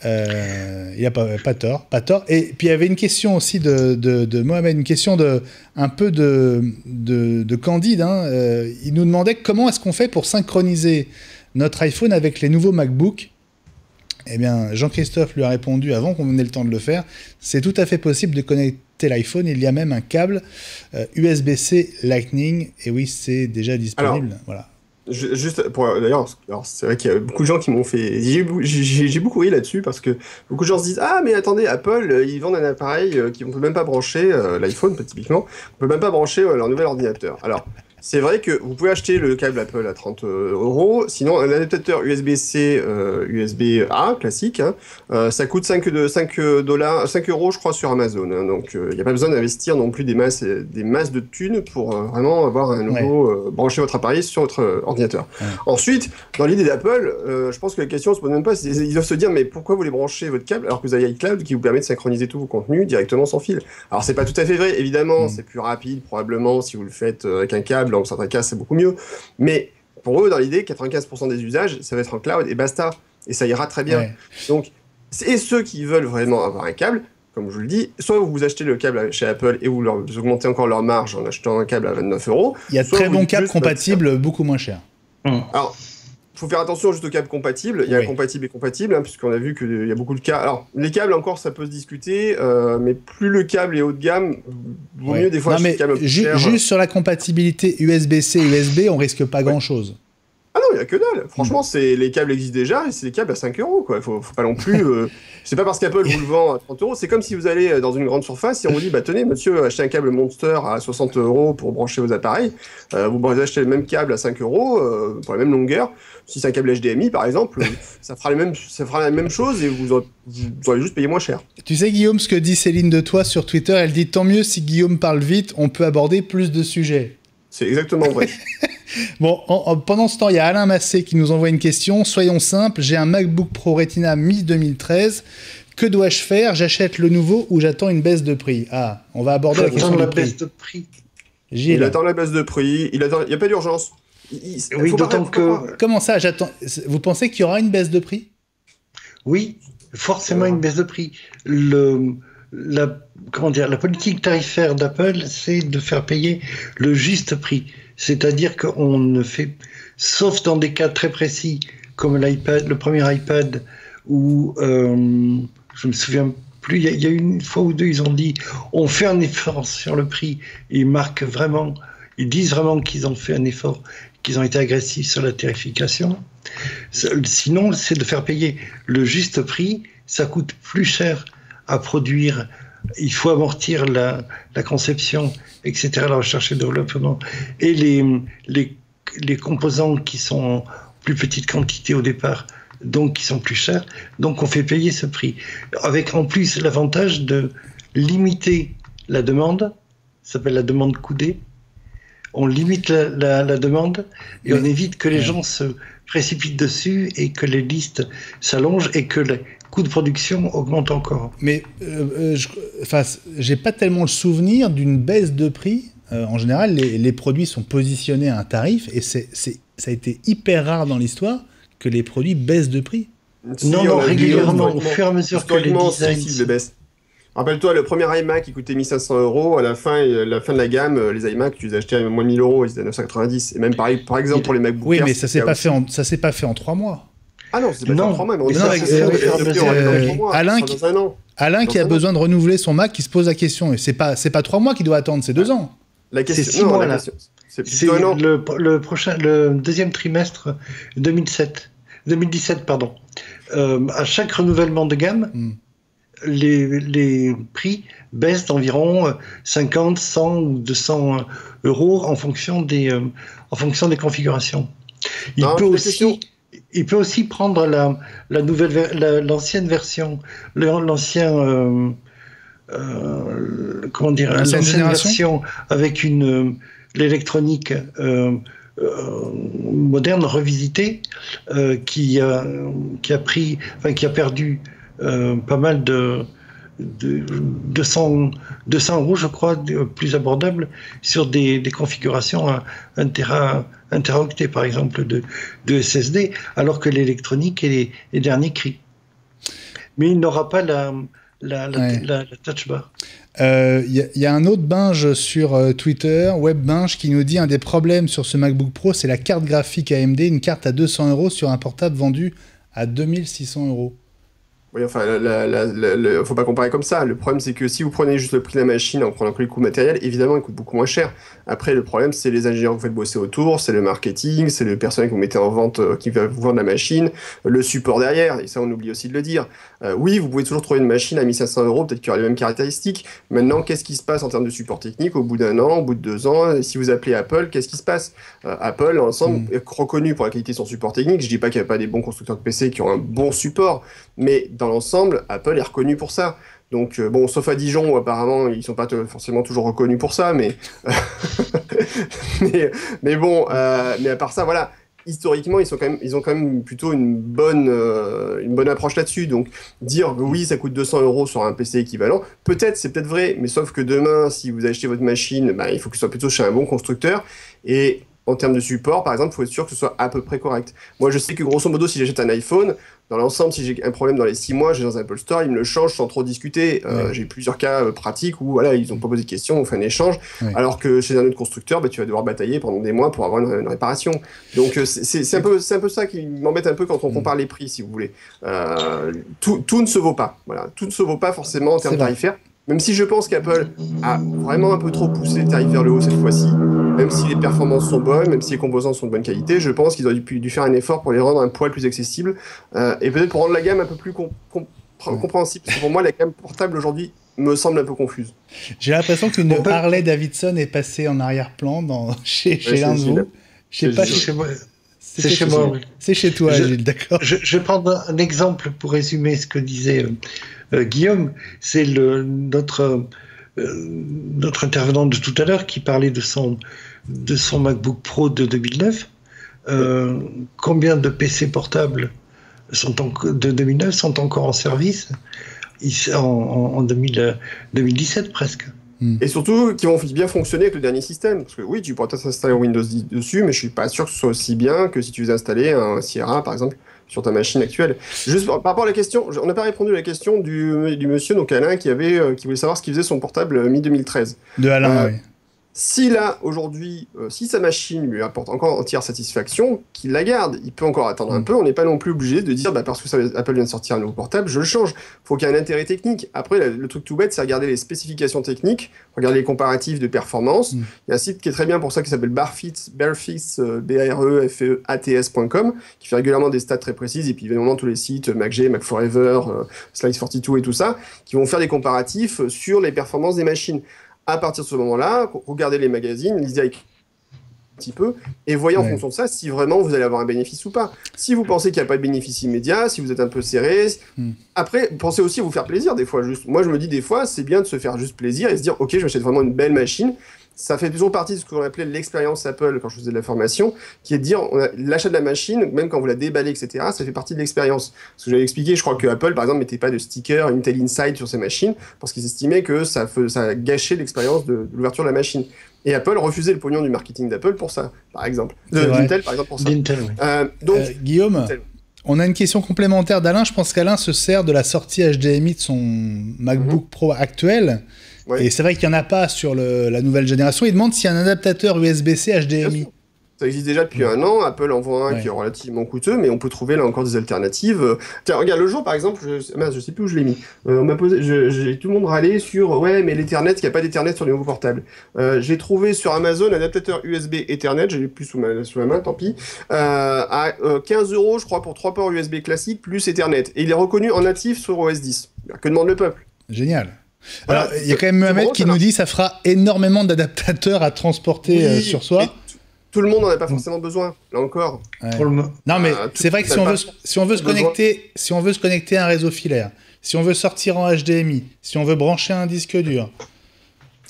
Il n'a pas tort. Et puis il y avait une question aussi de Mohamed, une question un peu de Candide. Il nous demandait comment est-ce qu'on fait pour synchroniser notre iPhone avec les nouveaux MacBook. Eh bien, Jean-Christophe lui a répondu avant qu'on ait le temps de le faire. C'est tout à fait possible de connecter l'iPhone. Il y a même un câble USB-C Lightning. Et oui, c'est déjà disponible. Alors, voilà. Juste pour d'ailleurs, c'est vrai qu'il y a beaucoup de gens qui m'ont fait. J'ai beaucoup ri là-dessus parce que beaucoup de gens se disent ah mais attendez, Apple ils vendent un appareil qu'on peut même pas brancher l'iPhone typiquement, on peut même pas brancher leur nouvel ordinateur. Alors c'est vrai que vous pouvez acheter le câble Apple à 30 €, sinon un adaptateur USB-C, USB-A classique, ça coûte 5 €, je crois, sur Amazon. Donc il n'y a pas besoin d'investir non plus des masses de thunes pour vraiment avoir un nouveau brancher votre appareil sur votre ordinateur. Ouais. Ensuite, dans l'idée d'Apple, je pense que la question ne se pose même pas. Ils doivent se dire mais pourquoi vous voulez brancher votre câble alors que vous avez iCloud qui vous permet de synchroniser tous vos contenus directement sans fil. Alors c'est pas tout à fait vrai, évidemment, c'est plus rapide probablement si vous le faites avec un câble. Dans certains cas, c'est beaucoup mieux. Mais pour eux, dans l'idée, 95% des usages, ça va être en cloud et basta. Et ça ira très bien. Ouais. Donc, et ceux qui veulent vraiment avoir un câble, comme je vous le dis, soit vous achetez le câble chez Apple et vous augmentez encore leur marge en achetant un câble à 29 €. Il y a de très bons câbles compatibles, beaucoup moins chers. Alors, il faut faire attention juste aux câbles compatibles. Il y a compatible et compatible, puisqu'on a vu qu'il y a beaucoup de cas. Alors, les câbles, encore, ça peut se discuter, mais plus le câble est haut de gamme, vaut mieux des fois acheter le câble un peu cher. Juste sur la compatibilité USB-C, USB, on risque pas grand-chose. Ah non, il n'y a que dalle. Franchement, les câbles existent déjà et c'est des câbles à 5 €. Quoi. Faut pas non plus. C'est pas parce qu'Apple vous le vend à 30 €. C'est comme si vous allez dans une grande surface et on vous dit bah, tenez, monsieur, achetez un câble Monster à 60 € pour brancher vos appareils. Vous achetez le même câble à 5 € pour la même longueur. Si c'est un câble HDMI, par exemple, ça fera la même chose et vous aurez juste payé moins cher. Tu sais, Guillaume, ce que dit Céline de toi sur Twitter, elle dit tant mieux si Guillaume parle vite, on peut aborder plus de sujets. C'est exactement vrai. Bon, pendant ce temps, il y a Alain Massé qui nous envoie une question. Soyons simples, j'ai un MacBook Pro Retina mi-2013. Que dois-je faire? J'achète le nouveau ou j'attends une baisse de prix? Ah, on va aborder la question de baisse de prix. Gilles. Il attend la baisse de prix. Il n'y a pas d'urgence. Oui, d'autant que... Comment ça, j'attends? Vous pensez qu'il y aura une baisse de prix? Oui, forcément une baisse de prix. La politique tarifaire d'Apple, c'est de faire payer le juste prix. C'est-à-dire qu'on ne fait, sauf dans des cas très précis, comme l'iPad, le premier iPad, où je me souviens plus, il y a une fois ou deux, ils ont dit on fait un effort sur le prix, et ils disent vraiment qu'ils ont fait un effort, qu'ils ont été agressifs sur la tarification. Sinon, c'est de faire payer le juste prix. Ça coûte plus cher à produire. Il faut amortir la conception, etc., la recherche et le développement, et les composants qui sont en plus petite quantité au départ, donc qui sont plus chers. Donc on fait payer ce prix. Avec en plus l'avantage de limiter la demande, ça s'appelle la demande coudée. On limite la demande et on évite que les gens se précipitent dessus et que les listes s'allongent et que les coûts de production augmentent encore. Mais j'ai pas tellement le souvenir d'une baisse de prix. En général, les produits sont positionnés à un tarif et ça a été hyper rare dans l'histoire que les produits baissent de prix. Non, régulièrement, au fur et à mesure que les designs baissent. Rappelle-toi, le premier iMac, il coûtait 1 500 €. À la fin de la gamme, les iMac, tu les achetais à moins de 1 000 €, ils étaient à 990. Et même pareil, par exemple, pour les MacBook Air. Oui, mais ça s'est pas fait en 3 mois. Ah non, c'est pas fait en 3 mois. Alain qui a besoin de renouveler son Mac, qui se pose la question. Et c'est pas 3 mois qu'il doit attendre, c'est 2 ans. C'est 6 mois, là. C'est le deuxième trimestre 2017, pardon. à chaque renouvellement de gamme, les prix baissent d'environ 50, 100 ou 200 euros en fonction des configurations. Il peut aussi prendre l'ancienne version, l'ancienne version avec l'électronique moderne revisitée qui a perdu pas mal de 200 euros, je crois, plus abordables sur des configurations à 1 teraoctet, par exemple, de SSD, alors que l'électronique est les derniers cris. Mais il n'aura pas la touch bar. Il y a un autre binge sur Twitter, WebBinge, qui nous dit un des problèmes sur ce MacBook Pro, c'est la carte graphique AMD, une carte à 200 euros sur un portable vendu à 2600 euros. Oui, enfin, faut pas comparer comme ça. Le problème, c'est que si vous prenez juste le prix de la machine en prenant que les coûts matériels, évidemment, il coûte beaucoup moins cher. Après, le problème, c'est les ingénieurs que vous faites bosser autour, c'est le marketing, c'est le personnel que vous mettez en vente, qui va vous vendre la machine, le support derrière, et ça, on oublie aussi de le dire. Oui, vous pouvez toujours trouver une machine à 1500 euros, peut-être qu'il y aura les mêmes caractéristiques. Maintenant, qu'est-ce qui se passe en termes de support technique au bout d'1 an, au bout de 2 ans? Et si vous appelez Apple, qu'est-ce qui se passe? Apple, ensemble, est reconnu pour la qualité de son support technique. Je dis pas qu'il n'y a pas des bons constructeurs de PC qui ont un bon support, mais dans l'ensemble, Apple est reconnu pour ça. Donc, bon, sauf à Dijon, où apparemment, ils sont pas forcément toujours reconnus pour ça, mais mais bon, mais à part ça, voilà, historiquement, ils ont quand même plutôt une bonne approche là-dessus. Donc, dire que oui, ça coûte 200 euros sur un PC équivalent, c'est peut-être vrai, mais sauf que demain, si vous achetez votre machine, bah, il faut que ce soit plutôt chez un bon constructeur. Et en termes de support, par exemple, il faut être sûr que ce soit à peu près correct. Moi, je sais que grosso modo, si j'achète un iPhone, dans l'ensemble, si j'ai un problème dans les 6 mois, je vais dans un Apple Store, ils me le changent sans trop discuter. J'ai plusieurs cas pratiques où voilà, ils ont pas posé de questions, on fait un échange. Alors que chez un autre constructeur, bah, tu vas devoir batailler pendant des mois pour avoir une réparation. Donc c'est un peu ça qui m'embête un peu quand on compare les prix, si vous voulez. Tout ne se vaut pas. Voilà, tout ne se vaut pas forcément en termes tarifaires. Même si je pense qu'Apple a vraiment un peu trop poussé les tarifs vers le haut cette fois-ci, même si les performances sont bonnes, même si les composants sont de bonne qualité, je pense qu'ils auraient dû faire un effort pour les rendre un poil plus accessibles et peut-être pour rendre la gamme un peu plus compréhensible. Parce que pour moi, la gamme portable aujourd'hui me semble un peu confuse. J'ai l'impression qu'une Harley Davidson est passée en arrière-plan chez l'un de vous. Je sais pas. C'est chez moi, oui. C'est chez toi, Gilles, d'accord. Je vais prendre un exemple pour résumer ce que disait Guillaume. C'est notre intervenant de tout à l'heure qui parlait de son MacBook Pro de 2009. Combien de PC portables de 2009 sont encore en service en 2017 presque? Et surtout, qui vont bien fonctionner avec le dernier système. Parce que oui, tu pourras peut-être installer Windows 10 dessus, mais je suis pas sûr que ce soit aussi bien que si tu veux installer un Sierra, par exemple, sur ta machine actuelle. Juste par rapport à la question, on n'a pas répondu à la question du monsieur, donc Alain, qui voulait savoir ce qu'il faisait son portable mi-2013. De Alain, oui. Si là, aujourd'hui, si sa machine lui apporte encore entière satisfaction, qu'il la garde. Il peut encore attendre un peu. On n'est pas non plus obligé de dire, parce que Apple vient de sortir un nouveau portable, je le change. Il faut qu'il y ait un intérêt technique. Après, le truc tout bête, c'est regarder les spécifications techniques, regarder les comparatifs de performance. Il y a un site qui est très bien pour ça, qui s'appelle Barefeats, barefeats.com, qui fait régulièrement des stats très précises, et puis évidemment tous les sites, MacG, MacForever, Slice42 et tout ça, qui vont faire des comparatifs sur les performances des machines. À partir de ce moment-là, regardez les magazines, lisez un petit peu, et voyez en fonction de ça si vraiment vous allez avoir un bénéfice ou pas. Si vous pensez qu'il n'y a pas de bénéfice immédiat, si vous êtes un peu serré, après, pensez aussi à vous faire plaisir des fois. Moi, je me dis des fois, c'est bien de se faire juste plaisir et se dire, ok, je m'achète vraiment une belle machine. Ça fait toujours partie de ce qu'on appelait l'expérience Apple quand je faisais de la formation, qui est de dire, l'achat de la machine, même quand vous la déballez, etc., ça fait partie de l'expérience. Ce que j'avais expliqué, je crois que Apple, par exemple, mettait pas de sticker Intel Inside sur ses machines, parce qu'ils estimaient que ça gâchait l'expérience de l'ouverture de la machine. Et Apple refusait le pognon du marketing d'Apple pour ça, par exemple. D'Intel, par exemple, pour ça. Donc, Guillaume, Intel. On a une question complémentaire d'Alain. Je pense qu'Alain se sert de la sortie HDMI de son MacBook Pro actuel. Et c'est vrai qu'il n'y en a pas sur la nouvelle génération. Il demande s'il y a un adaptateur USB-C HDMI. Ça existe déjà depuis un an. Apple en vend un qui est relativement coûteux, mais on peut trouver là encore des alternatives. Tiens, regarde, le jour par exemple, je sais plus où je l'ai mis. On m'a posé, j'ai tout le monde râlé sur ouais, mais l'Ethernet, il n'y a pas d'Ethernet sur les nouveaux portables. J'ai trouvé sur Amazon un adaptateur USB Ethernet, je l'ai plus sous la main, tant pis, à 15 €, je crois, pour 3 ports USB classiques plus Ethernet. Et il est reconnu en natif sur OS X. Que demande le peuple? Génial. Voilà, alors, il y a quand même Mohamed qui nous dit que ça fera énormément d'adaptateurs à transporter sur soi. Tout le monde n'en a pas forcément besoin, là encore. Ouais. Non, mais c'est vrai que si on veut se connecter à un réseau filaire, si on veut sortir en HDMI, si on veut brancher un disque dur,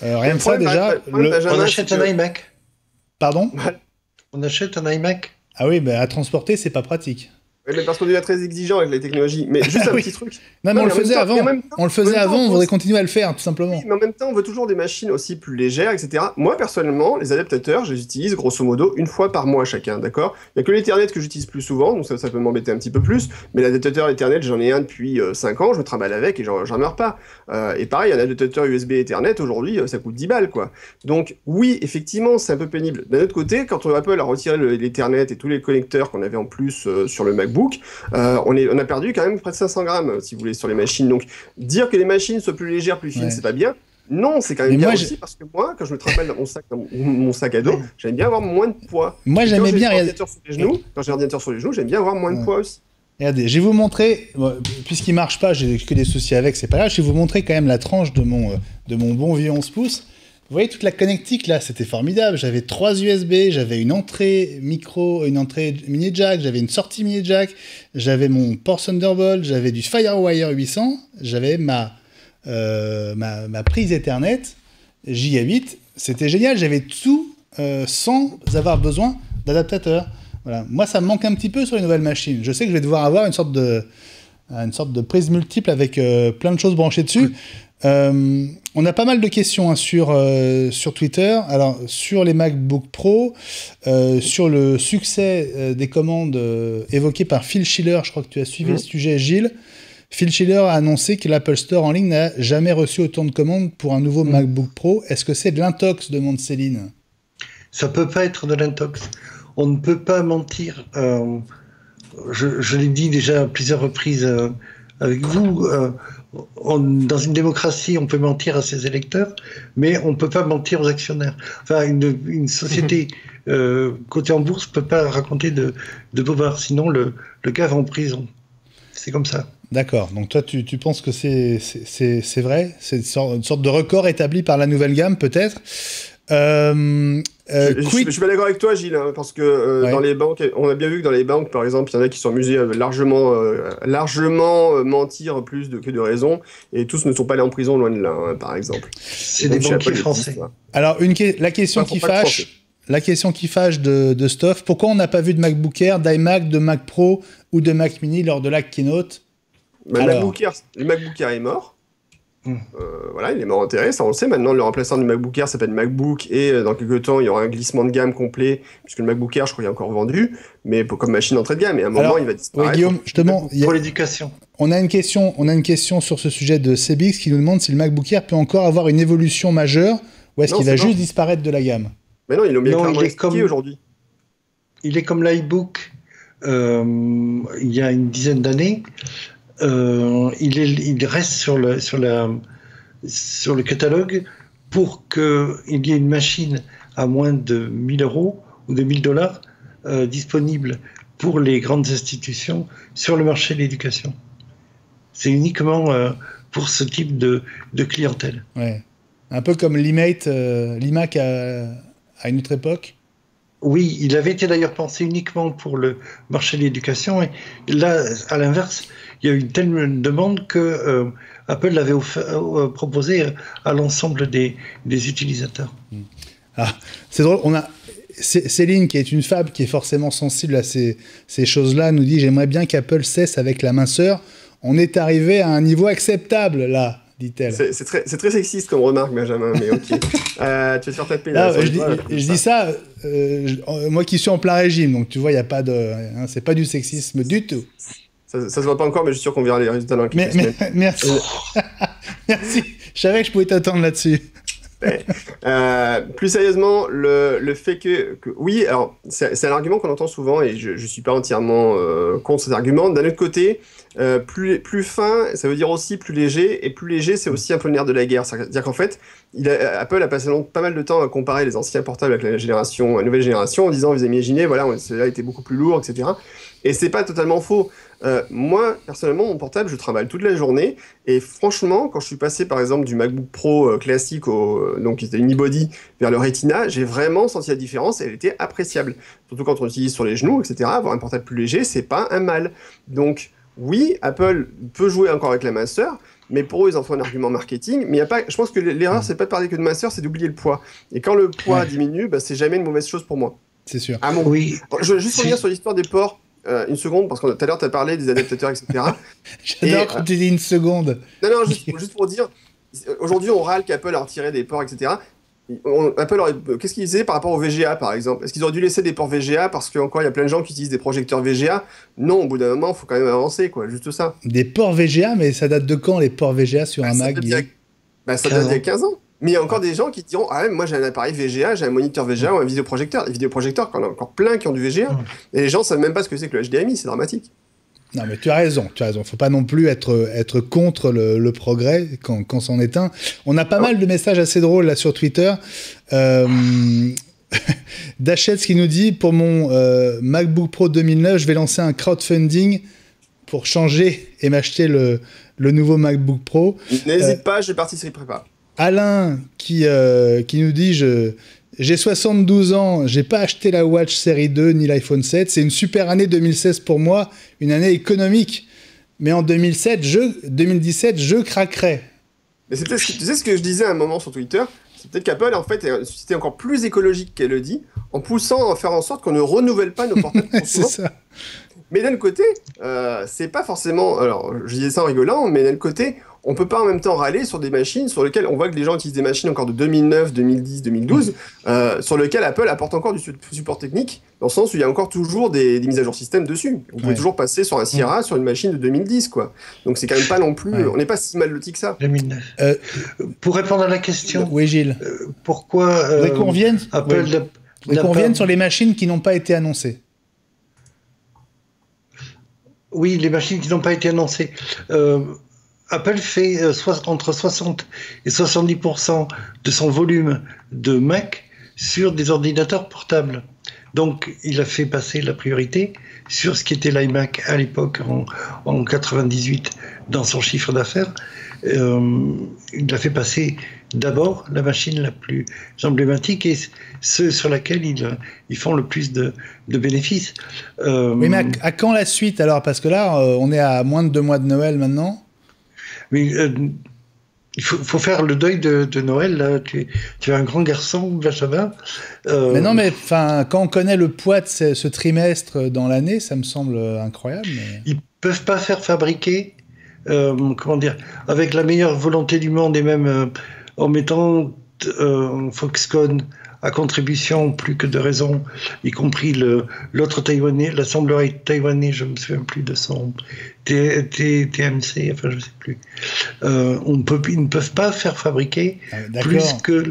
rien que ça déjà... On achète un iMac. Pardon? On achète un iMac. Ah oui, à transporter, c'est pas pratique. Oui, mais parce qu'on devient très exigeant avec les technologies. Mais juste un petit truc. Non, mais on le faisait avant. On le faisait avant, on voudrait continuer à le faire, tout simplement. Oui, mais en même temps, on veut toujours des machines aussi plus légères, etc. Moi, personnellement, les adaptateurs, je les utilise grosso modo une fois par mois chacun, d'accord? Il n'y a que l'Ethernet que j'utilise plus souvent, donc ça peut m'embêter un petit peu plus. Mais l'adaptateur Ethernet, j'en ai un depuis 5 ans, je me trimballe avec et j'en meurs pas. Et pareil, un adaptateur USB Ethernet, aujourd'hui, ça coûte 10 balles, quoi. Donc, oui, effectivement, c'est un peu pénible. D'un autre côté, quand Apple a retiré l'Ethernet et tous les connecteurs qu'on avait en plus sur le MacBook, on a perdu quand même près de 500 grammes, si vous voulez, sur les machines. Donc, dire que les machines soient plus légères, plus fines, c'est pas bien. Non, c'est quand même bien aussi, parce que moi, quand je me trimballe dans mon sac à dos, j'aime bien avoir moins de poids. Moi, j'aimais bien... Quand j'ai l'ordinateur sur les genoux, j'aime bien avoir moins de poids aussi. Regardez, je vais vous montrer, puisqu'il marche pas, j'ai que des soucis avec, c'est pas grave, je vais vous montrer quand même la tranche de mon bon vieux 11 pouces. Vous voyez toute la connectique là, c'était formidable. J'avais 3 USB, j'avais une entrée micro, une entrée mini jack, j'avais une sortie mini jack, j'avais mon port Thunderbolt, j'avais du FireWire 800, j'avais ma prise Ethernet Gigabit. C'était génial, j'avais tout sans avoir besoin d'adaptateur. Voilà. Moi, ça me manque un petit peu sur les nouvelles machines. Je sais que je vais devoir avoir une sorte de prise multiple avec plein de choses branchées dessus. On a pas mal de questions sur Twitter. Alors, sur les MacBook Pro, sur le succès des commandes évoquées par Phil Schiller, je crois que tu as suivi le sujet, Gilles. Phil Schiller a annoncé que l'Apple Store en ligne n'a jamais reçu autant de commandes pour un nouveau MacBook Pro. Est-ce que c'est de l'intox, demande Céline? Ça peut pas être de l'intox. On ne peut pas mentir. Je l'ai dit déjà à plusieurs reprises avec vous. Dans une démocratie, on peut mentir à ses électeurs, mais on ne peut pas mentir aux actionnaires. Enfin, une société cotée en bourse ne peut pas raconter de bobards, sinon le gars va en prison. C'est comme ça. D'accord. Donc toi, tu penses que c'est vrai? C'est une sorte de record établi par la nouvelle gamme, peut-être? Je suis pas d'accord avec toi, Gilles, hein, parce que dans les banques, on a bien vu que dans les banques, par exemple, il y en a qui sont amusés à largement mentir plus que de raison, et tous ne sont pas allés en prison, loin de là, hein, par exemple. C'est des banquiers français. Alors, la question qui fâche de Stoff, pourquoi on n'a pas vu de MacBook Air, d'iMac, de Mac Pro ou de Mac Mini lors de la keynote? Le MacBook Air est mort. Voilà, il est mort enterré, ça on le sait. Maintenant, le remplaçant du MacBook Air s'appelle MacBook, et dans quelques temps, il y aura un glissement de gamme complet, puisque le MacBook Air, je crois qu'il est encore vendu, mais comme machine d'entrée de gamme, et à un moment, il va disparaître. Oui, Guillaume, justement, pour l'éducation. On a une question sur ce sujet de Cebix qui nous demande si le MacBook Air peut encore avoir une évolution majeure, ou est-ce qu'il va juste disparaître de la gamme? Mais non, ils l'ont bien clairement expliqué aujourd'hui. Il est comme l'iBook il y a une dizaine d'années. Il reste sur le catalogue pour qu'il y ait une machine à moins de 1 000 € ou de 1 000 $ disponible pour les grandes institutions sur le marché de l'éducation. C'est uniquement pour ce type de clientèle. Ouais. Un peu comme l'iMac à une autre époque. Oui, il avait été d'ailleurs pensé uniquement pour le marché de l'éducation. Et là, à l'inverse, il y a eu une telle demande que Apple l'avait proposé à l'ensemble des utilisateurs. Ah, c'est drôle, on a Céline, qui est une femme qui est forcément sensible à ces choses-là, nous dit « J'aimerais bien qu'Apple cesse avec la minceur. On est arrivé à un niveau acceptable, là. » dit-elle. C'est très sexiste comme remarque, Benjamin, mais ok. Tu vas te faire taper là. Je dis ça, moi qui suis en plein régime, donc tu vois, il n'y a pas de... c'est pas du sexisme du tout. Ça se voit pas encore, mais je suis sûr qu'on verra les résultats dans quelques semaines. Merci. Merci. Je savais que je pouvais t'attendre là-dessus. Plus sérieusement, le fait oui, alors c'est un argument qu'on entend souvent et je suis pas entièrement contre cet argument. D'un autre côté, plus fin, ça veut dire aussi plus léger, et plus léger, c'est aussi un peu le nerf de la guerre. C'est-à-dire qu'en fait, Apple a passé pas mal de temps à comparer les anciens portables avec la nouvelle génération en disant, vous imaginez, voilà, celui-là était beaucoup plus lourd, etc. Et c'est pas totalement faux. Moi, personnellement, mon portable, je travaille toute la journée. Et franchement, quand je suis passé, par exemple, du MacBook Pro classique, donc qui était unibody, vers le Retina, j'ai vraiment senti la différence et elle était appréciable. Surtout quand on l'utilise sur les genoux, etc. Avoir un portable plus léger, c'est pas un mal. Donc, oui, Apple peut jouer encore avec la minceur, mais pour eux, ils en font un argument marketing. Mais y a pas, je pense que l'erreur, c'est pas de parler que de minceur, c'est d'oublier le poids. Et quand le poids diminue, bah, c'est jamais une mauvaise chose pour moi. C'est sûr. Ah, bon. Oui. Je veux juste revenir sur l'histoire des ports. Une seconde, parce que tout à l'heure, tu as parlé des adaptateurs, etc. J'adore quand tu dis une seconde. Non, juste pour dire, aujourd'hui, on râle qu'Apple a retiré des ports, etc. Apple qu'est-ce qu'ils faisaient par rapport au VGA, par exemple? Est-ce qu'ils auraient dû laisser des ports VGA parce qu'encore, il y a plein de gens qui utilisent des projecteurs VGA? Non, au bout d'un moment, il faut quand même avancer, quoi, juste ça. Des ports VGA, mais ça date de quand, les ports VGA sur un Mac? Ça date d'il y a 15 ans. Mais il y a encore des gens qui diront, ah ouais, moi j'ai un appareil VGA, j'ai un moniteur VGA ou un vidéoprojecteur. Les vidéoprojecteurs, il y en a encore plein qui ont du VGA. Et les gens savent même pas ce que c'est que le HDMI, c'est dramatique. Non, mais tu as raison. Faut pas non plus être contre le progrès quand c'en est un. On a pas mal de messages assez drôles là sur Twitter. Dachetz qui nous dit, pour mon MacBook Pro 2009, je vais lancer un crowdfunding pour changer et m'acheter le nouveau MacBook Pro. N'hésite pas, je participerai pas. Alain qui nous dit, j'ai 72 ans, j'ai pas acheté la Watch Série 2 ni l'iPhone 7, c'est une super année 2016 pour moi, une année économique, mais en 2017 je craquerai. Mais c'est peut-être tu sais ce que je disais à un moment sur Twitter, c'est peut-être qu'Apple en fait est une société encore plus écologique qu'elle le dit, en poussant à faire en sorte qu'on ne renouvelle pas nos portables. C'est ça. Mais d'un côté, c'est pas forcément, alors je disais ça en rigolant, mais d'un côté, on peut pas en même temps râler sur des machines sur lesquelles on voit que les gens utilisent des machines encore de 2009, 2010, 2012, sur lesquelles Apple apporte encore du support technique, dans le sens où il y a encore toujours des mises à jour système dessus. Vous pouvez toujours passer sur un Sierra sur une machine de 2010, quoi. Donc c'est quand même pas non plus, on n'est pas si mal loti que ça. 2009. Pour répondre à la question, oui, Gilles. Pourquoi qu'on revienne, Apple qu'on revienne sur les machines qui n'ont pas été annoncées. Oui, les machines qui n'ont pas été annoncées. Apple fait entre 60 et 70% de son volume de Mac sur des ordinateurs portables. Donc, il a fait passer la priorité sur ce qui était l'iMac à l'époque, en 98, dans son chiffre d'affaires. Il a fait passer d'abord la machine la plus emblématique et ceux sur laquelle ils font le plus de bénéfices. Oui, mais à quand la suite alors? Parce que là, on est à moins de 2 mois de Noël maintenant. Mais il faut faire le deuil de Noël. Là. Tu es un grand garçon, Benjamin. Mais non, mais quand on connaît le poids de ce trimestre dans l'année, ça me semble incroyable. Mais... Ils peuvent pas faire fabriquer, avec la meilleure volonté du monde et même en mettant Foxconn à contribution, plus que de raison, y compris l'autre taïwanais, l'assembleur taïwanais, je me souviens plus de son TMC, enfin je sais plus. Ils ne peuvent pas faire fabriquer plus que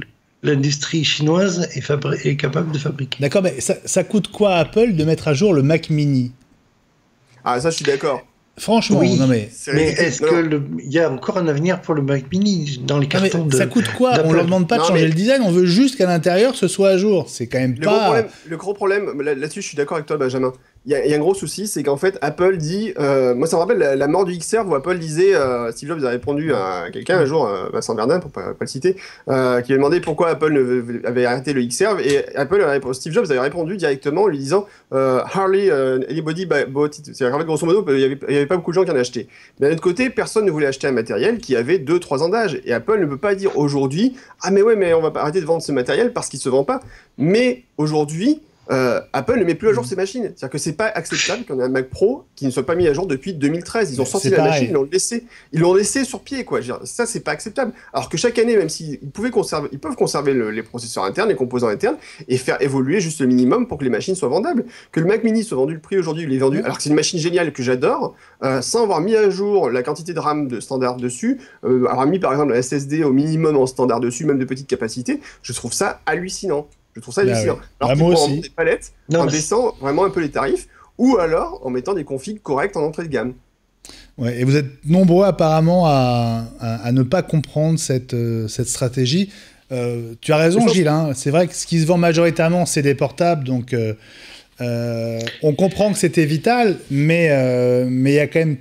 l'industrie chinoise est capable de fabriquer. D'accord, mais ça coûte quoi à Apple de mettre à jour le Mac Mini? Ah, ça je suis d'accord. Franchement, oui, non mais est-ce qu'il y a encore un avenir pour le Mac Mini dans les cartons ça coûte quoi? On leur demande pas de changer le design, on veut juste qu'à l'intérieur ce soit à jour. C'est quand même le gros problème, là-dessus je suis d'accord avec toi Benjamin. Il y a un gros souci, c'est qu'en fait Apple dit, moi ça me rappelle la mort du XR où Apple disait, Steve Jobs a répondu à quelqu'un un jour, Vincent Verdun pour pas le citer, qui lui a demandé pourquoi Apple avait arrêté le XR et Steve Jobs avait répondu directement en lui disant hardly anybody bought it. C'est-à-dire qu'en fait grosso modo il y avait pas beaucoup de gens qui en achetaient. Mais d'un autre côté, personne ne voulait acheter un matériel qui avait 2-3 ans d'âge et Apple ne peut pas dire aujourd'hui ah mais on va pas arrêter de vendre ce matériel parce qu'il se vend pas. Mais aujourd'hui Apple ne met plus à jour ses machines. C'est-à-dire que c'est pas acceptable qu'on ait un Mac Pro qui ne soit pas mis à jour depuis 2013. Ils ont sorti la machine, ils l'ont laissé sur pied, quoi. Je veux dire, ça, c'est pas acceptable. Alors que chaque année, même s'ils peuvent conserver les processeurs internes, les composants internes, et faire évoluer juste le minimum pour que les machines soient vendables. Que le Mac Mini soit vendu le prix aujourd'hui, il est vendu, alors que c'est une machine géniale que j'adore, sans avoir mis à jour la quantité de RAM de standard dessus, avoir mis par exemple la SSD au minimum en standard dessus, même de petite capacité, je trouve ça hallucinant. Je trouve ça hallucinant. Alors moi aussi. aussi. Des palettes, en baissant vraiment un peu les tarifs, ou alors en mettant des configs corrects en entrée de gamme. Ouais, et vous êtes nombreux apparemment à ne pas comprendre cette stratégie. Tu as raison, Gilles. Hein, c'est vrai que ce qui se vend majoritairement, c'est des portables. Donc, on comprend que c'était vital, mais il y a quand même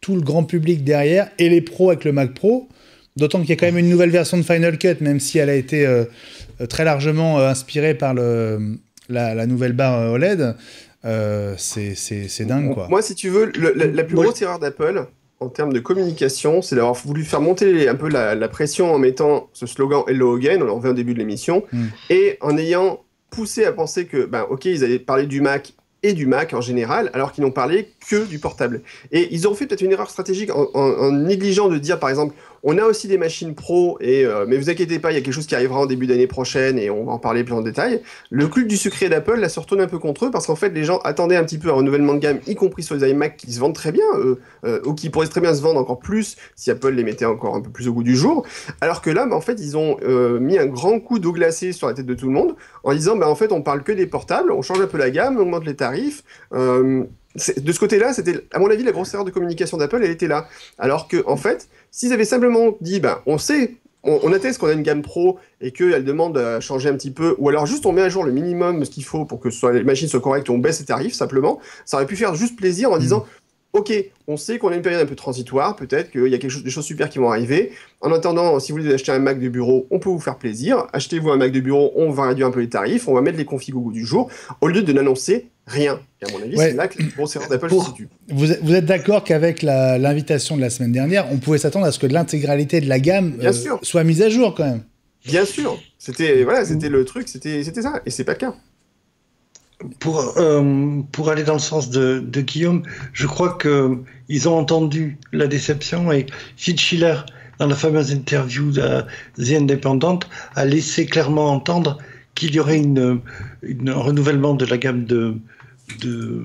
tout le grand public derrière et les pros avec le Mac Pro. D'autant qu'il y a quand même une nouvelle version de Final Cut, même si elle a été très largement inspirée par la nouvelle barre OLED. C'est dingue, quoi. Moi, si tu veux, la plus grosse erreur d'Apple, en termes de communication, c'est d'avoir voulu faire monter un peu la pression en mettant ce slogan Hello Again, on en revient au début de l'émission, et en ayant poussé à penser que, ok, ils allaient parler du Mac et du Mac en général, alors qu'ils n'ont parlé que du portable. Et ils ont fait peut-être une erreur stratégique en négligeant de dire, par exemple, on a aussi des machines pro, mais vous inquiétez pas, il y a quelque chose qui arrivera en début d'année prochaine et on va en parler plus en détail. Le club du sucré d'Apple là se retourne un peu contre eux parce qu'en fait les gens attendaient un petit peu un renouvellement de gamme, y compris sur les iMac qui se vendent très bien, ou qui pourraient très bien se vendre encore plus si Apple les mettait encore un peu plus au goût du jour. Alors que là, en fait, ils ont mis un grand coup d'eau glacée sur la tête de tout le monde en disant, en fait, on parle que des portables, on change un peu la gamme, on augmente les tarifs. De ce côté-là, c'était, à mon avis, la grosse erreur de communication d'Apple, elle était là. Alors que, en fait, s'ils avaient simplement dit, on sait, on atteste qu'on a une gamme pro et qu'elle demande à changer un petit peu, ou alors juste on met à jour le minimum ce qu'il faut pour que les machines soient correctes et on baisse les tarifs, simplement, ça aurait pu faire juste plaisir en disant, ok, on sait qu'on a une période un peu transitoire, peut-être qu'il y a des choses super qui vont arriver. En attendant, si vous voulez acheter un Mac de bureau, on peut vous faire plaisir. Achetez-vous un Mac de bureau, on va réduire un peu les tarifs, on va mettre les configs au goût du jour, au lieu de n'annoncer rien. Et à mon avis, c'est là que la grosse erreur d'Apple se situe. Vous êtes d'accord qu'avec l'invitation de la semaine dernière, on pouvait s'attendre à ce que l'intégralité de la gamme soit mise à jour quand même? Bien sûr. C'était le truc, c'était ça. Et c'est pas le cas. Pour aller dans le sens de Guillaume, je crois qu'ils ont entendu la déception et Phil Schiller, dans la fameuse interview de The Independent, a laissé clairement entendre qu'il y aurait un renouvellement de la gamme de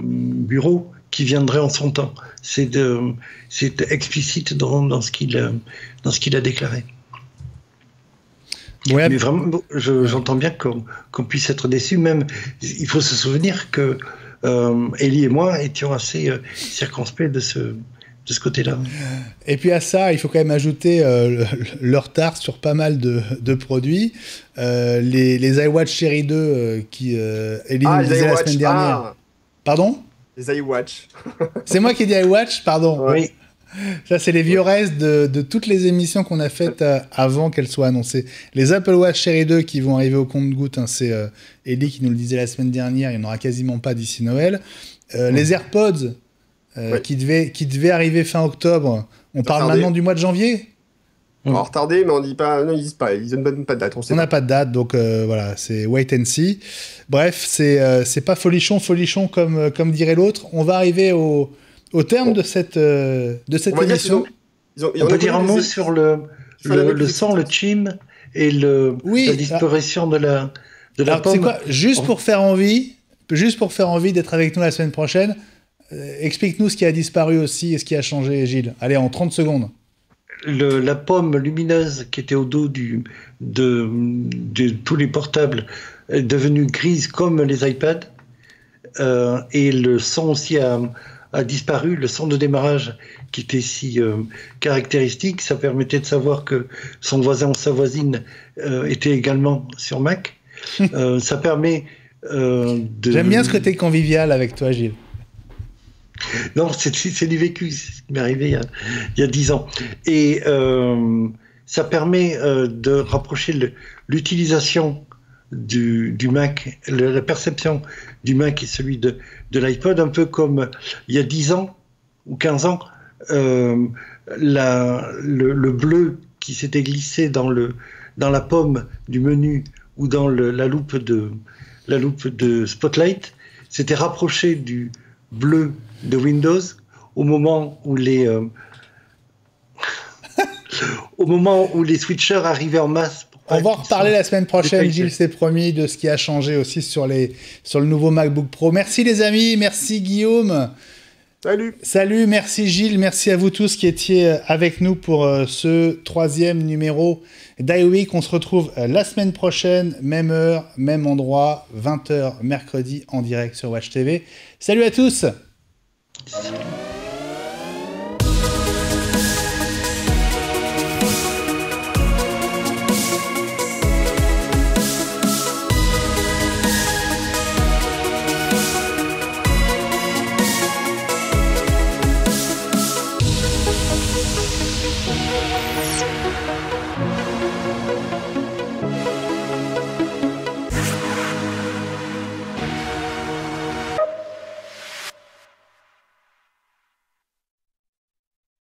bureaux qui viendrait en son temps. C'est explicite dans ce qu'il a déclaré. Ouais. Mais vraiment, j'entends bien qu'on puisse être déçu. Même, il faut se souvenir que Ellie et moi étions assez circonspects de ce côté-là. Et puis à ça, il faut quand même ajouter le retard sur pas mal de produits. Les iWatch Série 2 qui Ellie nous disait la semaine dernière. Pardon ? Les iWatch. C'est moi qui ai dit iWatch, pardon. Oui. Ça, c'est les vieux restes de toutes les émissions qu'on a faites avant qu'elles soient annoncées. Les Apple Watch Série 2 qui vont arriver au compte-gouttes, c'est Ellie qui nous le disait la semaine dernière, il n'y en aura quasiment pas d'ici Noël. Les AirPods qui devaient arriver fin octobre, on parle maintenant du mois de janvier. On va retarder, mais on dit pas, non, ils disent pas, ils donnent pas de date. On n'a pas de date, donc voilà, c'est wait and see. Bref, c'est pas folichon comme dirait l'autre. On va arriver au terme de cette émission. On peut dire un mot sur le son, le chim et la disparition de la pomme. C'est quoi, juste pour faire envie d'être avec nous la semaine prochaine, explique-nous ce qui a disparu aussi et ce qui a changé, Gilles. Allez, en 30 secondes. La pomme lumineuse qui était au dos de tous les portables est devenue grise comme les iPads. Et le son aussi a disparu, le son de démarrage qui était si caractéristique, ça permettait de savoir que son voisin ou sa voisine était également sur Mac. Ça permet de... J'aime bien ce côté convivial avec toi, Gilles. Non, c'est du vécu, c'est ce qui m'est arrivé il y a 10 ans. Et ça permet de rapprocher l'utilisation du Mac, la perception du Mac et celui de l'iPod, un peu comme il y a 10 ans ou 15 ans, le bleu qui s'était glissé dans la pomme du menu ou dans la loupe la loupe de Spotlight s'était rapprochée du bleu de Windows au moment où les switchers arrivaient en masse. On va en reparler la semaine prochaine, Gilles, c'est promis, de ce qui a changé aussi sur le nouveau MacBook Pro. Merci les amis, merci Guillaume. Salut, merci Gilles, merci à vous tous qui étiez avec nous pour ce 3e numéro d'iWeek. On se retrouve la semaine prochaine, même heure, même endroit, 20h mercredi en direct sur Watch TV. Salut à tous.